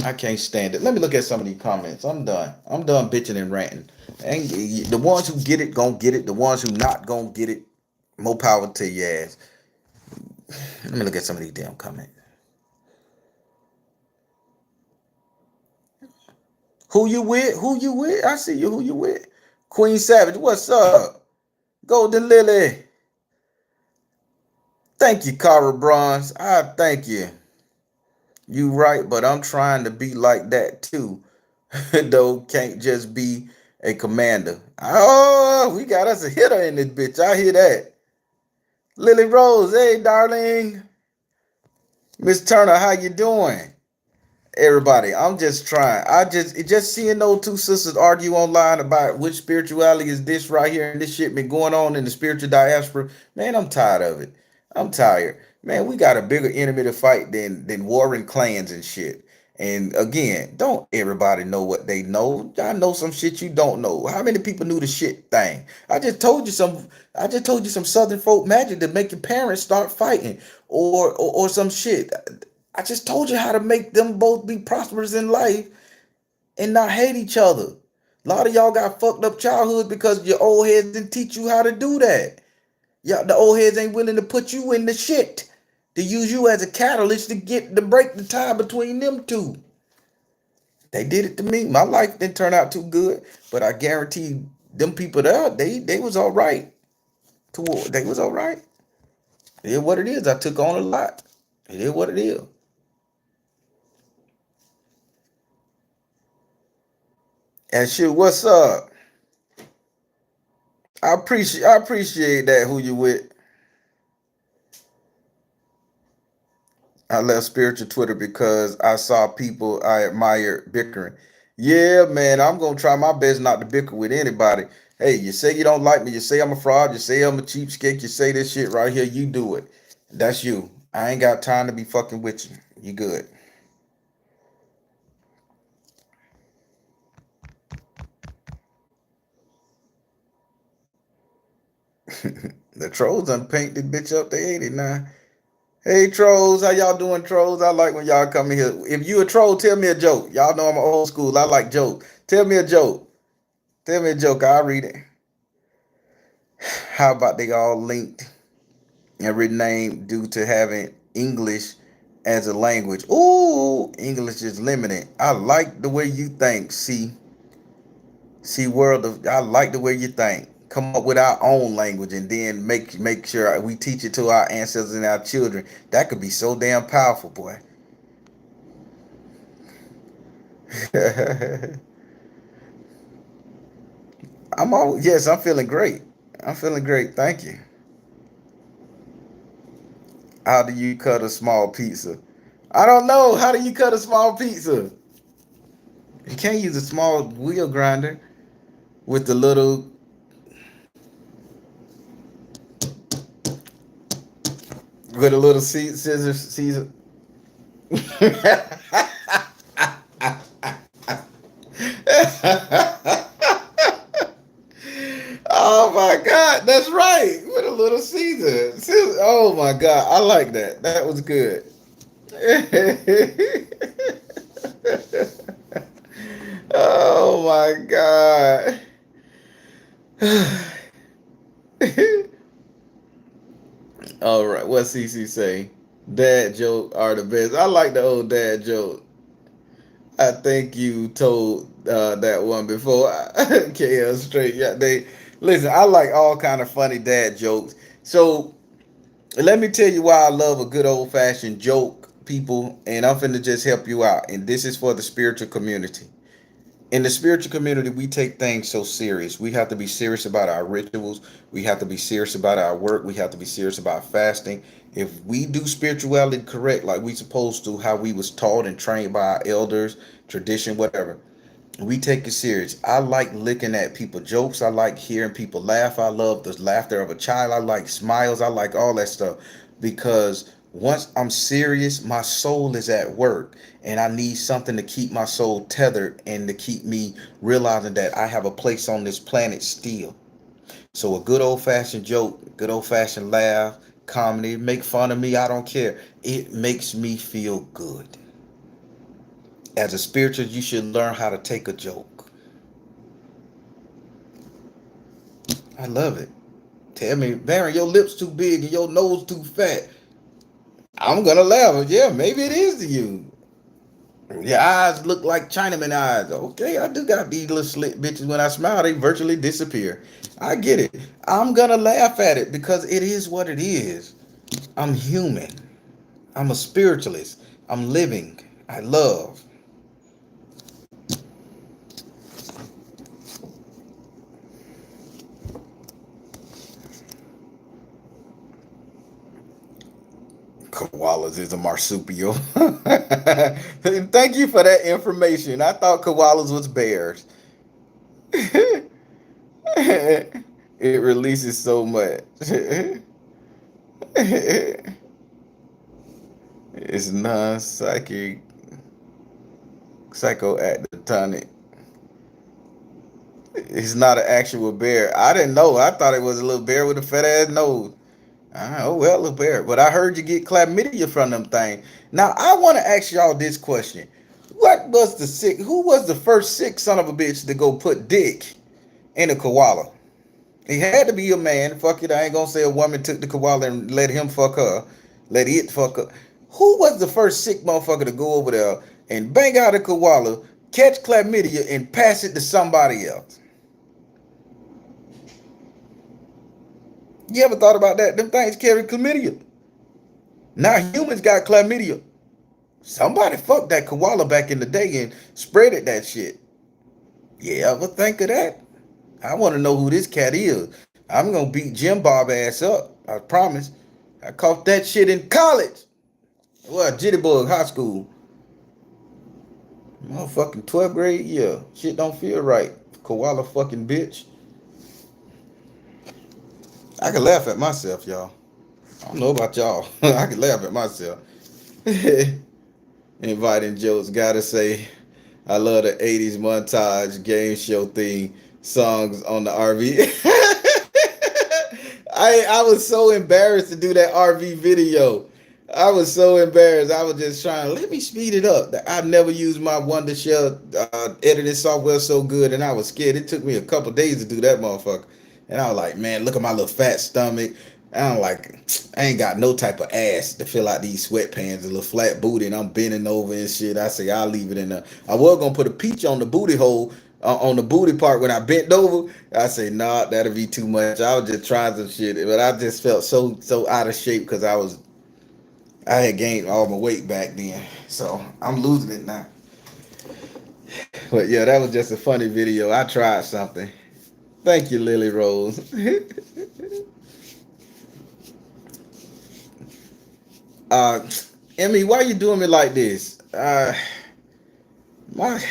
I can't stand it. Let me look at some of these comments. I'm done. I'm done bitching and ranting. And the ones who get it, gonna get it. The ones who not gonna get it, more power to your ass. Let me look at some of these damn comments. Who you with? Who you with? I see you. Who you with? Queen Savage, what's up? Golden Lily. Thank you, Cara Bronze. I thank you. You right, but I'm trying to be like that too. Though can't just be a commander. Oh, we got us a hitter in this bitch. I hear that. Lily Rose, hey darling. Miss Turner, how you doing? Everybody, I'm just trying. I just seeing those two sisters argue online about which spirituality is this right here, and this shit been going on in the spiritual diaspora. Man, I'm tired of it. I'm tired. Man, we got a bigger enemy to fight than warring clans and shit. And again, don't everybody know what they know. I know some shit you don't know. How many people knew the shit thing? I just told you some Southern folk magic to make your parents start fighting, or some shit. I just told you how to make them both be prosperous in life and not hate each other. A lot of y'all got fucked up childhoods because your old heads didn't teach you how to do that. Y'all, the old heads ain't willing to put you in the shit, to use you as a catalyst to break the tie between them two. They did it to me. My life didn't turn out too good, but I guarantee them people there, they was all right. They was all right. It is what it is. I took on a lot. It is what it is. And shit, what's up? I appreciate that. Who you with? I left spiritual Twitter because I saw people I admire bickering. Yeah, man, I'm gonna try my best not to bicker with anybody. Hey, you say you don't like me, you say I'm a fraud, you say I'm a cheapskate, you say this shit right here, you do it. That's you. I ain't got time to be fucking with you. You good. The trolls done painted bitch up to 89. Hey trolls, how y'all doing, trolls? I like when y'all come in here. If you a troll, tell me a joke. Y'all know I'm old school. I like jokes. Tell me a joke. Tell me a joke. I'll read it. How about they all linked and renamed due to having English as a language? Ooh, English is limited. I like the way you think. See, world of. I like the way you think. Come up with our own language and then make sure we teach it to our ancestors and our children. That could be so damn powerful, boy. Yes, I'm feeling great. I'm feeling great. Thank you. How do you cut a small pizza? I don't know. How do you cut a small pizza? You can't use a small wheel grinder with the little scissors. Oh my God, that's right. With a little Caesar. Oh my God, I like that. That was good. Oh my God. All right, what CC say? Dad joke are the best. I like the old dad joke. I think you told that one before. KL straight. Yeah, they listen. I like all kind of funny dad jokes. So let me tell you why I love a good old fashioned joke, people. And I'm finna just help you out. And this is for the spiritual community. In the spiritual community, we take things so serious. We have to be serious about our rituals. We have to be serious about our work. We have to be serious about fasting. If we do spirituality correct, like we supposed to, how we was taught and trained by our elders, tradition, whatever, we take it serious. I like looking at people jokes. I like hearing people laugh. I love the laughter of a child. I like smiles. I like all that stuff because once I'm serious, my soul is at work and I need something to keep my soul tethered and to keep me realizing that I have a place on this planet still. So a good old fashioned joke, good old fashioned laugh, comedy, make fun of me, I don't care. It makes me feel good. As a spiritualist, you should learn how to take a joke. I love it. Tell me, Baron, your lips too big and your nose too fat. I'm gonna laugh. Yeah, maybe it is to you. Your eyes look like Chinaman eyes. Okay, I do got these little slit bitches. When I smile, they virtually disappear. I get it. I'm gonna laugh at it because it is what it is. I'm human. I'm a spiritualist. I'm living. I love. Koalas is a marsupial. Thank you for that information. I thought koalas was bears. It releases so much. It's non-psychic, psychoactive. It's not an actual bear. I didn't know. I thought it was a little bear with a fat ass nose. Oh well, little bear. But I heard you get chlamydia from them things. Now I want to ask y'all this question: Who was the first sick son of a bitch to go put dick in a koala? He had to be a man. Fuck it, I ain't gonna say a woman took the koala and let him fuck her, let it fuck her. Who was the first sick motherfucker to go over there and bang out a koala, catch chlamydia, and pass it to somebody else? You ever thought about that? Them things carry chlamydia. Now humans got chlamydia. Somebody fucked that koala back in the day and spreaded that shit. You ever think of that? I want to know who this cat is. I'm gonna beat Jim Bob ass up. I promise. I caught that shit in college. What, Jittybug High School. Motherfucking 12th grade? Yeah. Shit don't feel right. Koala fucking bitch. I can laugh at myself, y'all. I don't know about y'all. I can laugh at myself. Inviting jokes. Gotta say, I love the 80s montage game show theme songs on the RV. I was so embarrassed to do that RV video. I was so embarrassed. I was just trying, let me speed it up. I've never used my Wondershare editing software so good, and I was scared. It took me a couple days to do that motherfucker. And I was like, man, look at my little fat stomach. And I'm like, I ain't got no type of ass to fill out these sweatpants, a little flat booty, and I'm bending over and shit. I say, I'll leave it in there. I was going to put a peach on the booty hole, on the booty part when I bent over. I say, nah, that'll be too much. I was just trying some shit. But I just felt so out of shape because I had gained all my weight back then. So I'm losing it now. But yeah, that was just a funny video. I tried something. Thank you, Lily Rose. uh, Emmy, why you doing me like this? My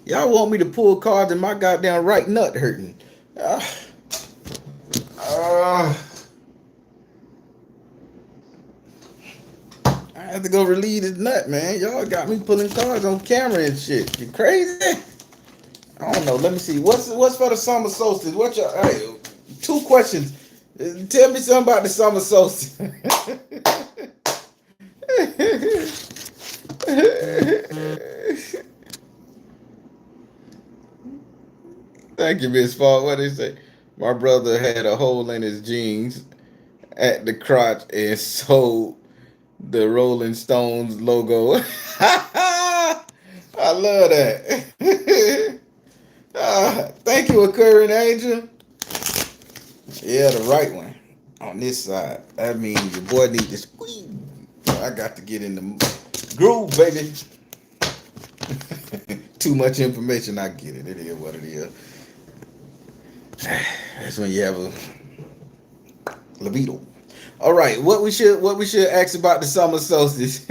Y'all want me to pull cards and my goddamn right nut hurting. Uh, uh, I have to go relieve this nut, man. Y'all got me pulling cards on camera and shit. You crazy? I don't know. Let me see. What's for the summer solstice? What your hey, 2 questions. Tell me something about the summer solstice. Thank you, Miss Fall. What they say? My brother had a hole in his jeans at the crotch and sold the Rolling Stones logo. I love that. Thank you, Occurring Angel. Yeah, the right one on this side. That means your boy needs to squeeze. I got to get in the groove, baby. Too much information. I get it. It is what it is. That's when you have a libido. All right, what we should ask about the summer solstice.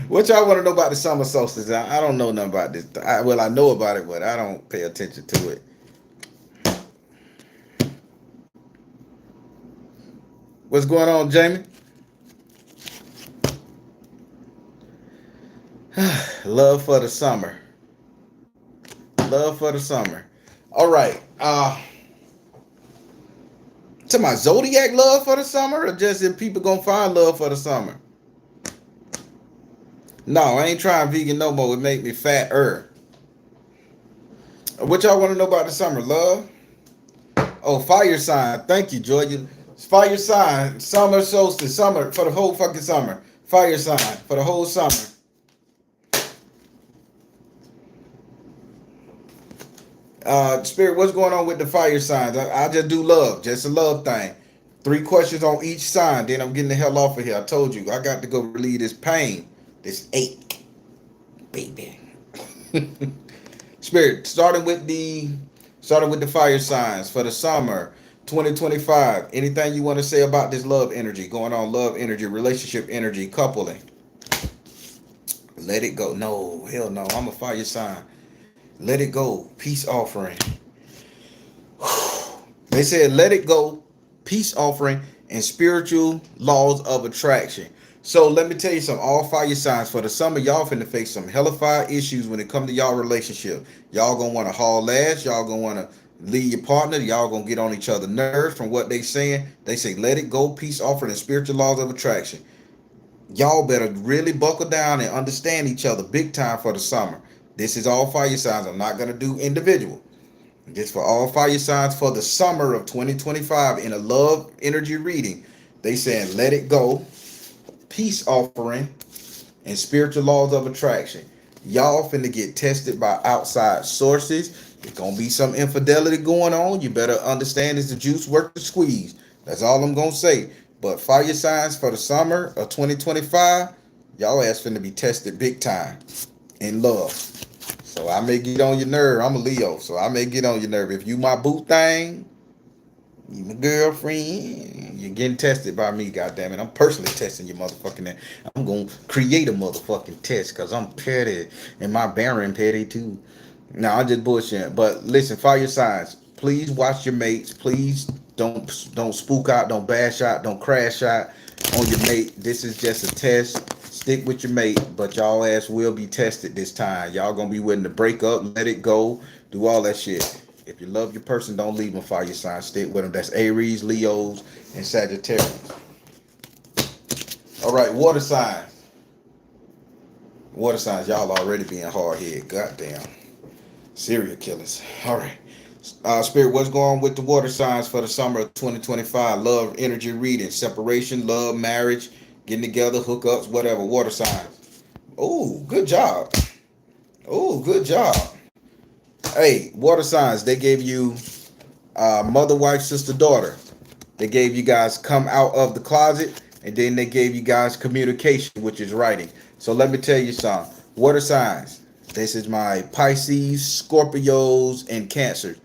What y'all want to know about the summer solstice? I don't know nothing about this. I know about it, but I don't pay attention to it. What's going on, Jamie? Love for the summer. Love for the summer. All right. To my zodiac love for the summer, or just if people gonna find love for the summer? No, I ain't trying vegan no more. It make me fatter. What y'all want to know about the summer? Love? Oh, fire sign. Thank you, Georgia. Fire sign. Summer solstice. Summer for the whole fucking summer. Fire sign for the whole summer. Spirit, what's going on with the fire signs? I just do love, just a love thing. 3 questions on each sign, then I'm getting the hell off of here. I told you, I got to go relieve this pain, this ache, baby. Spirit, starting with the fire signs for the summer 2025. Anything you want to say about this love energy going on? Love energy, relationship energy, coupling. Let it go. No, hell no. I'm a fire sign. Let it go. Peace offering. They said, let it go. Peace offering and spiritual laws of attraction. So let me tell you something. All fire signs for the summer, y'all finna face some hellified issues when it come to y'all relationship. Y'all gonna want to haul ass. Y'all gonna want to leave your partner. Y'all gonna get on each other's nerves from what they saying. They say, let it go. Peace offering and spiritual laws of attraction. Y'all better really buckle down and understand each other big time for the summer. This is all fire signs. I'm not going to do individual. Just for all fire signs for the summer of 2025 in a love energy reading. They saying let it go, peace offering, and spiritual laws of attraction. Y'all finna get tested by outside sources. There's going to be some infidelity going on. You better understand it's the juice worth the squeeze. That's all I'm going to say. But fire signs for the summer of 2025, y'all ass finna be tested big time in love. So I may get on your nerve. I'm a Leo, so I may get on your nerve. If you my boo thing, you my girlfriend, you're getting tested by me, goddammit. I'm personally testing your motherfucking ass. I'm gonna create a motherfucking test because I'm petty and my Baron petty too. No, I'm just bullshitting. But listen, fire signs. Please watch your mates. Please don't spook out, don't bash out, don't crash out on your mate. This is just a test. Stick with your mate, but y'all ass will be tested this time. Y'all gonna be willing to break up, let it go, do all that shit. If you love your person, don't leave them fire signs. Stick with them. That's Aries, Leos, and Sagittarius. All right, water signs. Water signs, y'all already being hard headed. Goddamn. Serial killers. All right. Spirit, what's going on with the water signs for the summer of 2025? Love, energy reading, separation, love, marriage, getting together, hookups, whatever. Water signs. Oh, good job. Oh, good job. Hey, water signs, they gave you mother, wife, sister, daughter. They gave you guys come out of the closet, and then they gave you guys communication, which is writing. So let me tell you something. Water signs. This is my Pisces, Scorpios, and Cancer.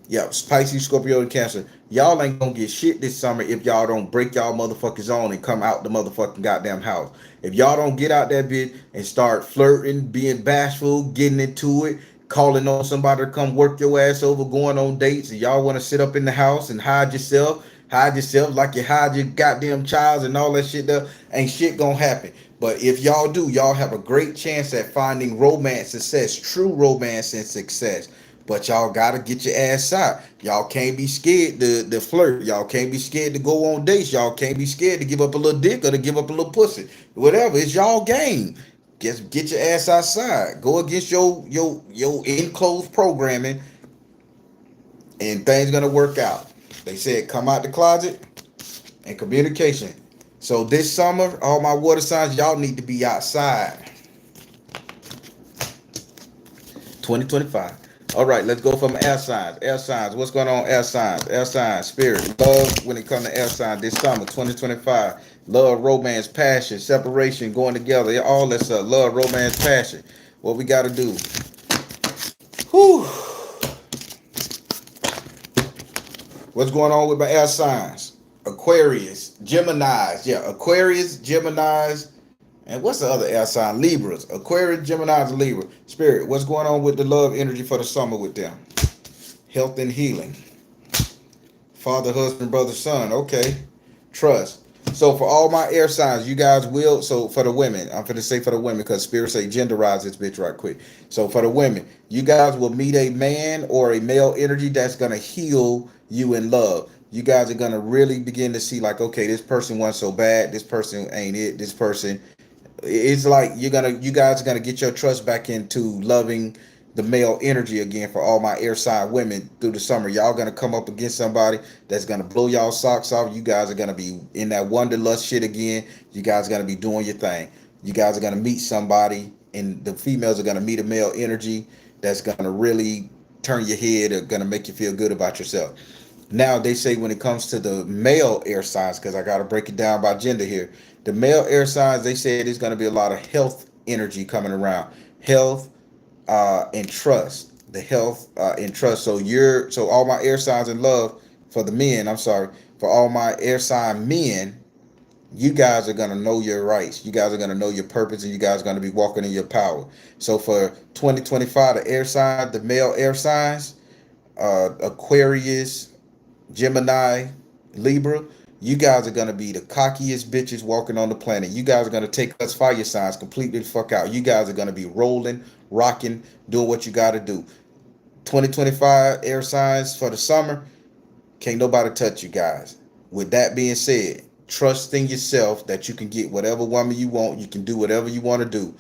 Yeah, Pisces, Scorpio, and Cancer. Y'all ain't gonna get shit this summer if y'all don't break y'all motherfuckers on and come out the motherfucking goddamn house. If y'all don't get out that bitch and start flirting, being bashful, getting into it, calling on somebody to come work your ass over, going on dates, and y'all want to sit up in the house and hide yourself like you hide your goddamn child and all that shit there, ain't shit gonna happen. But if y'all do, y'all have a great chance at finding romance success, true romance and success. But y'all gotta get your ass out. Y'all can't be scared to flirt. Y'all can't be scared to go on dates. Y'all can't be scared to give up a little dick or to give up a little pussy. Whatever, it's y'all game. Just get your ass outside. Go against your enclosed programming, and things gonna work out. They said come out the closet and communication. So this summer, all my water signs, y'all need to be outside. 2025. All right, let's go from air signs. Air signs. What's going on, air signs? Air signs, spirit, love. When it comes to air signs, this summer, 2025, love, romance, passion, separation, going together, all that stuff. Love, romance, passion. What we got to do? Whew. What's going on with my air signs? Aquarius, Geminis. Yeah, Aquarius, Geminis. And what's the other air sign? Libras. Aquarius, Geminis, and Libra. Spirit, what's going on with the love energy for the summer with them? Health and healing. Father, husband, brother, son. Okay. Trust. So for all my air signs, you guys will. So for the women, I'm going to say for the women because Spirit say genderize this bitch right quick. So for the women, you guys will meet a man or a male energy that's going to heal you in love. you guys are gonna really begin to see like, okay, this person wasn't so bad. This person ain't it. This person, it's like you guys are gonna get your trust back into loving the male energy again. For all my air sign women through the summer, y'all gonna come up against somebody that's gonna blow y'all socks off. You guys are gonna be in that wanderlust shit again. You guys are gonna be doing your thing. You guys are gonna meet somebody, and the females are gonna meet a male energy that's gonna really turn your head, or gonna make you feel good about yourself. Now they say when it comes to the male air signs, because I got to break it down by gender here. The male air signs, they say there's going to be a lot of health energy coming around, health and trust. The health and trust. So all my air signs in love for the men. I'm sorry, for all my air sign men. You guys are going to know your rights. You guys are going to know your purpose, and you guys are going to be walking in your power. So for 2025, the air sign, the male air signs, Aquarius, Gemini, Libra, you guys are gonna be the cockiest bitches walking on the planet. You guys are gonna take us fire signs completely the fuck out. You guys are gonna be rolling, rocking, doing what you gotta do. 2025 air signs for the summer, can't nobody touch you guys. With that being said, trust in yourself that you can get whatever woman you want. You can do whatever you want to do.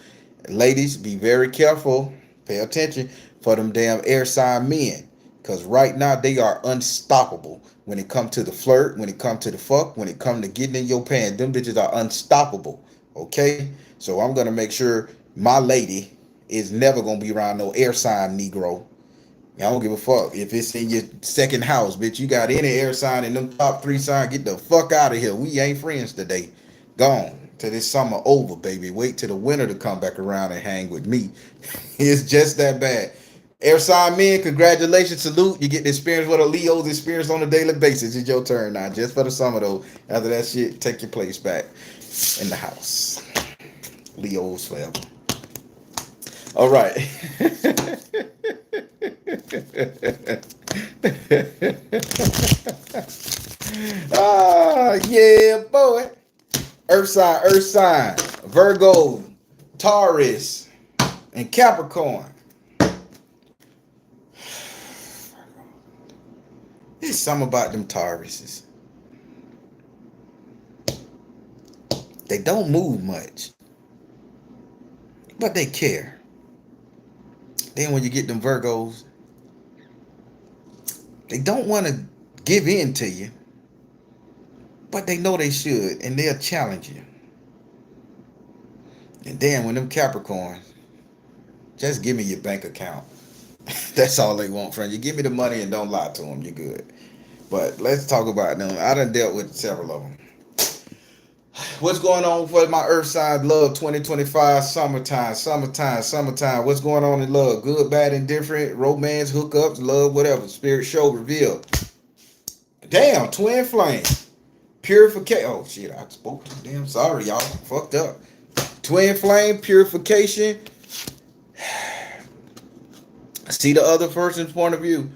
Ladies, be very careful. Pay attention for them damn air sign men. Because right now they are unstoppable. When it comes to the flirt, when it comes to the fuck, when it comes to getting in your pants, them bitches are unstoppable. Okay? So I'm going to make sure my lady is never going to be around no air sign Negro. I don't give a fuck if it's in your second house, bitch. You got any air sign in them top three signs, get the fuck out of here. We ain't friends today. Gone. Till this summer over, baby. Wait till the winter to come back around and hang with me. It's just that bad. Air sign men, congratulations, salute. You get the experience what a Leo's experience on a daily basis. It's your turn now, just for the summer though. After that shit, take your place back in the house. Leo's forever. All right. Yeah, boy. Earth sign, Virgo, Taurus, and Capricorn. There's something about them Tauruses. They don't move much, but they care. Then when you get them Virgos, they don't want to give in to you, but they know they should, and they'll challenge you. And then when them Capricorns, just give me your bank account. That's all they want from you. Give me the money and don't lie to them. You're good. But let's talk about them. I done dealt with several of them. What's going on for my Earth sign love 2025 summertime? What's going on in love? Good, bad, indifferent, romance, hookups, love, whatever. Spirit show reveal. Damn, twin flame. Purification. Oh shit, I spoke too damn. Sorry, y'all. Fucked up. Twin flame, purification. See the other person's point of view.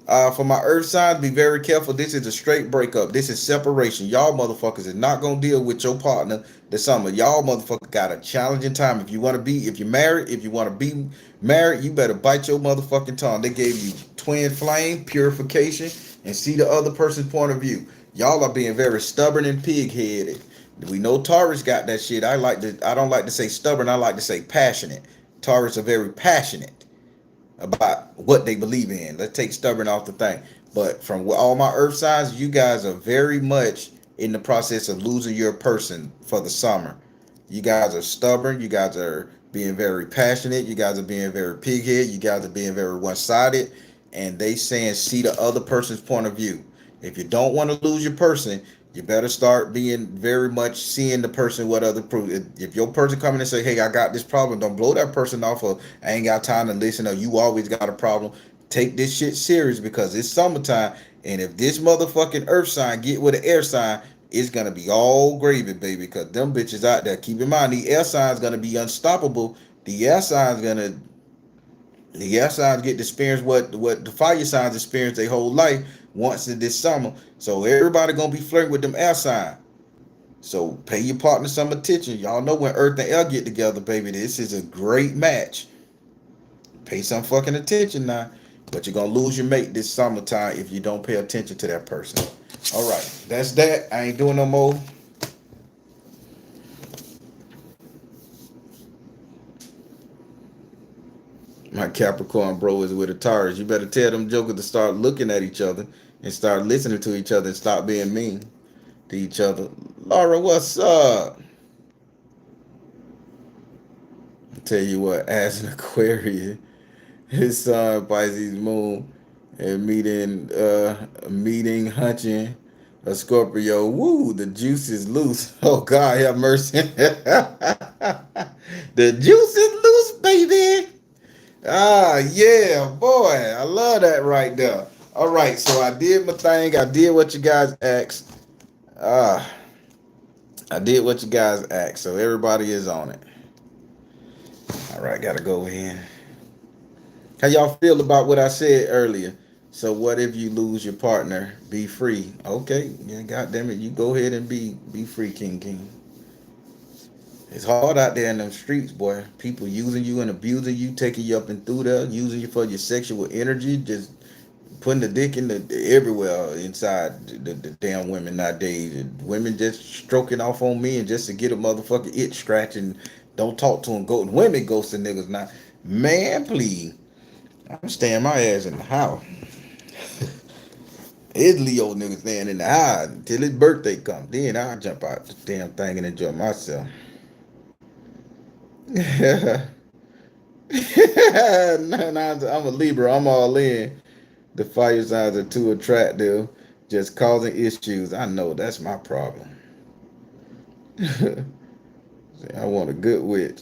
For my earth signs, be very careful. This is a straight breakup. This is separation. Y'all motherfuckers is not gonna deal with your partner this summer. Y'all motherfuckers got a challenging time. If you're married, if you want to be married, you better bite your motherfucking tongue. They gave you twin flame, purification, and see the other person's point of view. Y'all are being very stubborn and pig-headed. We know Taurus got that shit. I don't like to say stubborn. I like to say passionate. Taurus are very passionate about what they believe in. Let's take stubborn off the thing. But from all my earth signs, you guys are very much in the process of losing your person for the summer. You guys are stubborn. You guys are being very passionate. You guys are being very pighead. You guys are being very one-sided. And they saying see the other person's point of view. If you don't want to lose your person, you better start being very much seeing the person what other proof. If your person come in and say, hey, I got this problem, don't blow that person off or I ain't got time to listen or you always got a problem. Take this shit serious because it's summertime. And if this motherfucking earth sign get with an air sign, it's going to be all gravy, baby, because them bitches out there. Keep in mind, the air sign's going to be unstoppable. The air signs get to experience what the fire signs experience their whole life once in this summer. So everybody gonna be flirting with them air sign. So pay your partner some attention. Y'all know when earth and air get together, baby, this is a great match. Pay some fucking attention now. But you're gonna lose your mate this summertime if you don't pay attention to that person. All right, that's that. I ain't doing no more. My Capricorn bro is with a Taurus. You better tell them jokers to start looking at each other and start listening to each other and stop being mean to each other. Laura, what's up? I tell you what, as an Aquarian, his sun Pisces moon and meeting hunching a Scorpio. Woo, the juice is loose. Oh God, have mercy. The juice is loose, baby. Ah, yeah, boy. I love that right there. All right, so I did my thing. I did what you guys asked. Ah, I did what you guys asked. So everybody is on it. All right, gotta go in. How y'all feel about what I said earlier? So what if you lose your partner? Be free. Okay, yeah, God damn it, you go ahead and be free, King King. It's hard out there in them streets, boy. People using you and abusing you, taking you up and through there, using you for your sexual energy, just putting the dick in the everywhere inside the damn women nowadays. And women just stroking off on me and just to get a motherfucking itch scratch and don't talk to them. Go women ghosting niggas now. Man, please. I'm staying my ass in the house. It's Leo niggas staying in the house until his birthday comes. Then I'll jump out the damn thing and enjoy myself. I'm a Libra. I'm all in. The fire signs are too attractive, just causing issues. I know that's my problem. I want a good witch.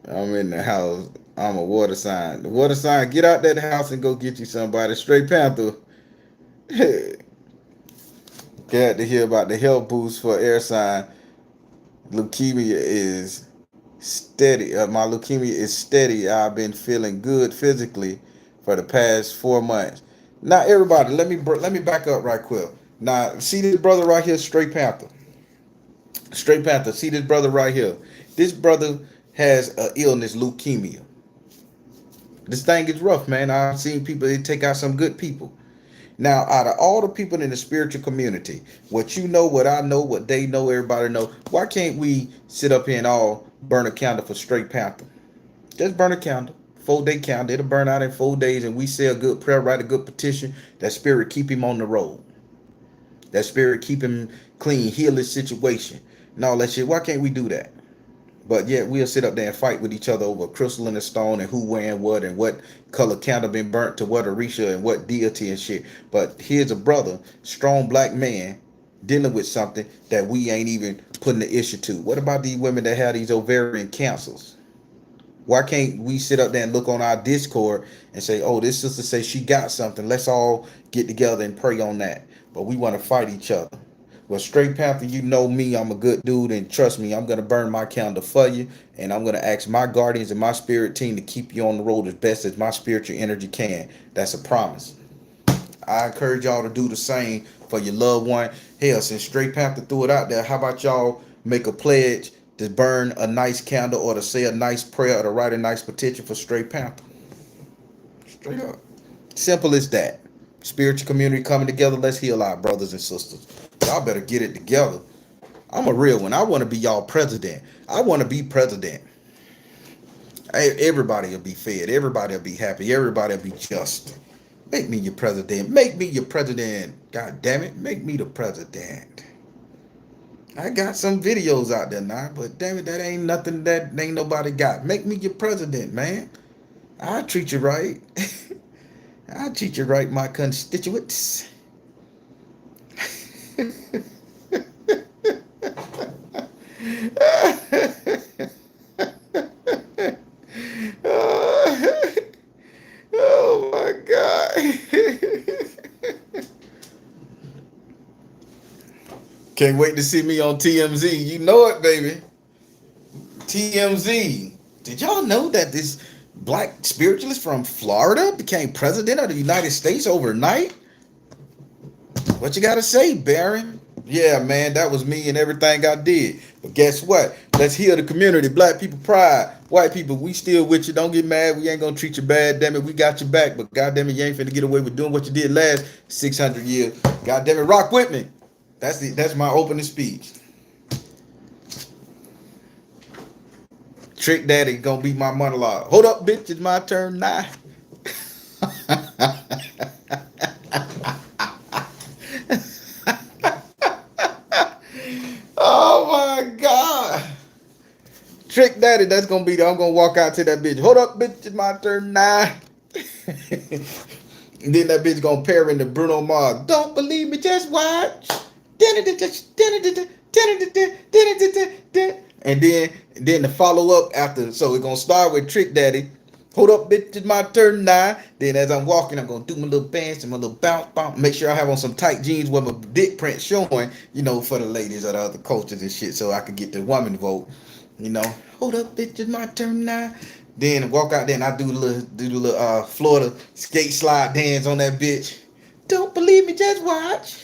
I'm in the house. I'm a water sign. The water sign, get out that house and go get you somebody. Straight Panther. Glad to hear about the health boost for air sign. Leukemia is steady. My leukemia is steady. I've been feeling good physically for the past 4 months. Now, everybody, let me back up right quick. Now, see this brother right here, Straight Panther. Straight Panther. See this brother right here. This brother has a illness, leukemia. This thing is rough, man. I've seen people they take out some good people. Now, out of all the people in the spiritual community, what you know, what I know, what they know, everybody know, why can't we sit up here and all burn a candle for Straight Panther? Just burn a candle. 4-day candle. It'll burn out in 4 days, and we say a good prayer, write a good petition. That spirit keep him on the road. That spirit keep him clean, heal his situation, and all that shit. Why can't we do that? But yet we'll sit up there and fight with each other over a crystal and a stone and who wearing what and what color candle been burnt to what Orisha and what deity and shit. But here's a brother, strong black man, dealing with something that we ain't even putting the issue to. What about these women that have these ovarian cancers? Why can't we sit up there and look on our Discord and say, oh, this sister says she got something. Let's all get together and pray on that. But we want to fight each other. Well, Straight Panther, you know me. I'm a good dude, and trust me, I'm gonna burn my candle for you, and I'm gonna ask my guardians and my spirit team to keep you on the road as best as my spiritual energy can. That's a promise. I encourage y'all to do the same for your loved one. Hell, since Straight Panther threw it out there, how about y'all make a pledge to burn a nice candle or to say a nice prayer or to write a nice petition for Straight Panther? Straight up. Simple as that. Spiritual community coming together. Let's heal our brothers and sisters. Y'all better get it together. I'm a real one. I want to be y'all president. I want to be president. Everybody will be fed. Everybody will be happy. Everybody will be just. Make me your president. Make me your president. God damn it. Make me the president. I got some videos out there now, but damn it, that ain't nothing that ain't nobody got. Make me your president, man. I'll treat you right. I'll treat you right, my constituents. Oh my God. Can't wait to see me on TMZ. You know it, baby. TMZ. Did y'all know that this black spiritualist from Florida became president of the United States overnight? What you gotta say, Baron? Yeah, man, that was me and everything I did. But guess what? Let's heal the community. Black people pride. White people, we still with you. Don't get mad. We ain't gonna treat you bad. Damn it, we got your back. But goddamn it, you ain't finna get away with doing what you did last 600 years. Goddamn it, rock with me. That's my opening speech. Trick Daddy gonna be my monologue. Hold up, bitch, it's my turn now. Oh my god. Trick Daddy, that's gonna be I'm gonna walk out to that bitch. Hold up, bitch, it's my turn now. And then that bitch gonna pair into Bruno Mars. Don't believe me, just watch. And then the follow up after, so we're gonna start with Trick Daddy. Hold up, bitch, it's my turn now. Then as I'm walking, I'm gonna do my little dance and my little bounce. Make sure I have on some tight jeans with my dick print showing, for the ladies of the other cultures and shit, so I could get the woman vote. Hold up, bitch, it's my turn now. Then walk out there and I do the little Florida skate slide dance on that bitch. Don't believe me, just watch.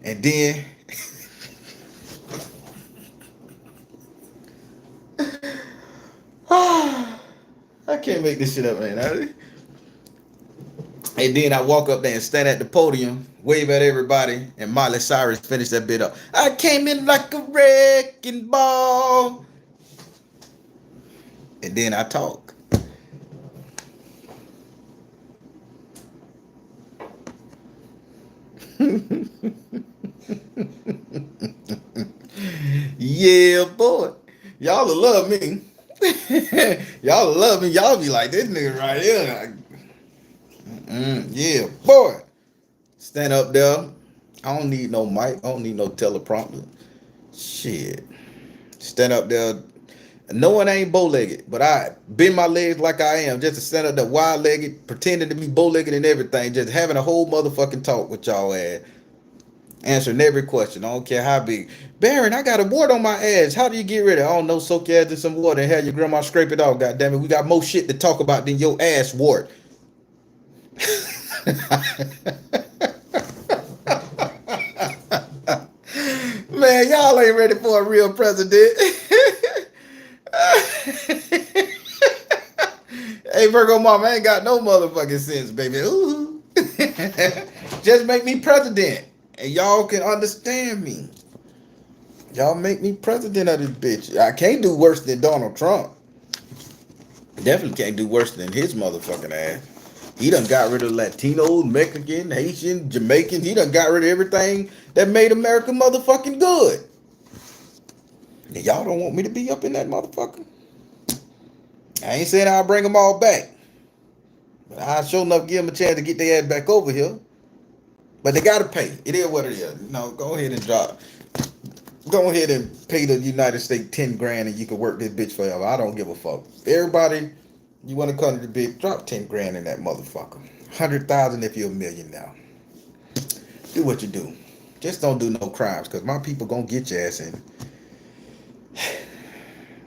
And then I can't make this shit up, man. And then I walk up there and stand at the podium, wave at everybody, and Miley Cyrus finished that bit up. I came in like a wrecking ball. And then I talk. Yeah, boy. Y'all will love me. Y'all will love me. Y'all be like, this nigga right here. Yeah, boy. Stand up there. I don't need no mic. I don't need no teleprompter. Shit. Stand up there. No one ain't bow-legged, but I bend my legs like I am, just to stand up there wide-legged, pretending to be bow-legged and everything, just having a whole motherfucking talk with y'all ass. Answering every question. I don't care how big. Baron, I got a wart on my ass. How do you get rid of it? I don't know. Soak your ass in some water and have your grandma scrape it off. God damn it. We got more shit to talk about than your ass wart. Man, y'all ain't ready for a real president. Hey, Virgo mama, I ain't got no motherfucking sense, baby. Ooh. Just make me president. And y'all can understand me. Y'all make me president of this bitch. I can't do worse than Donald Trump. Definitely can't do worse than his motherfucking ass. He done got rid of Latinos, Mexican, Haitian, Jamaican. He done got rid of everything that made America motherfucking good. And y'all don't want me to be up in that motherfucker? I ain't saying I'll bring them all back. But I sure enough give them a chance to get their ass back over here. But they gotta pay. It is what it is. Go ahead and drop. Go ahead and pay the United States 10 grand and you can work this bitch forever. I don't give a fuck. Everybody, you want to come to the bitch, drop 10 grand in that motherfucker. 100,000 if you're a million now. Do what you do. Just don't do no crimes, because my people gonna get your ass in.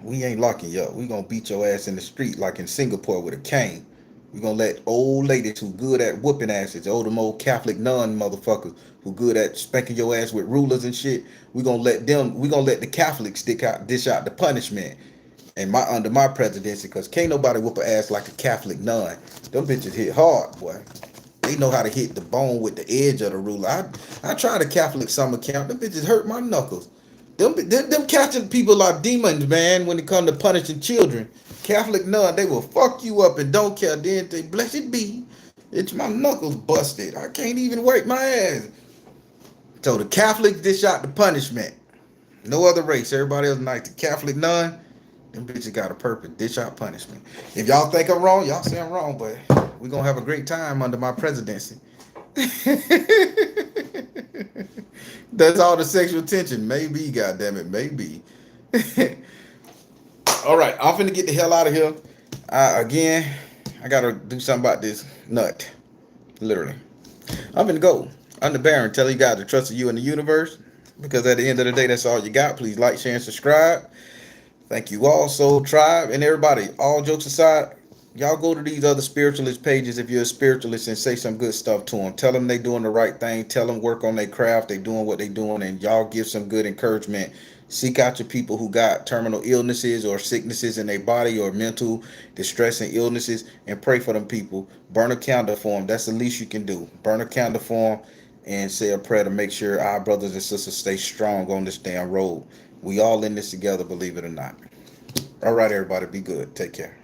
We ain't locking you up. We gonna beat your ass in the street like in Singapore with a cane. We gonna let old ladies who good at whooping asses, them old Catholic nun motherfuckers who good at spanking your ass with rulers and shit. We gonna let the Catholics dish out the punishment. And under my presidency, because can't nobody whoop an ass like a Catholic nun. Them bitches hit hard, boy. They know how to hit the bone with the edge of the ruler. I tried a Catholic summer camp. Them bitches hurt my knuckles. Them Catholic people are demons, man, when it comes to punishing children. Catholic nun, they will fuck you up and don't care. Then they, blessed be, it's my knuckles busted. I can't even wipe my ass. So the Catholics dish out the punishment. No other race. Everybody else nice. The Catholic nun, them bitches got a purpose. Dish out punishment. If y'all think I'm wrong, y'all say I'm wrong, but we're going to have a great time under my presidency. That's all the sexual tension. Maybe, goddammit, maybe. All right, I'm finna get the hell out of here. Again, I gotta do something about this nut. Literally. I'm finna go. I'm the Baron. Tell you guys to trust you in the universe. Because at the end of the day, that's all you got. Please like, share, and subscribe. Thank you all, Soul Tribe, and everybody. All jokes aside, y'all go to these other spiritualist pages if you're a spiritualist and say some good stuff to them. Tell them they doing the right thing. Tell them work on their craft. They doing what they doing, and y'all give some good encouragement. Seek out your people who got terminal illnesses or sicknesses in their body or mental distress and illnesses, and pray for them people. Burn a candle for them. That's the least you can do. Burn a candle for them and say a prayer to make sure our brothers and sisters stay strong on this damn road. We all in this together, believe it or not. All right, everybody, be good. Take care.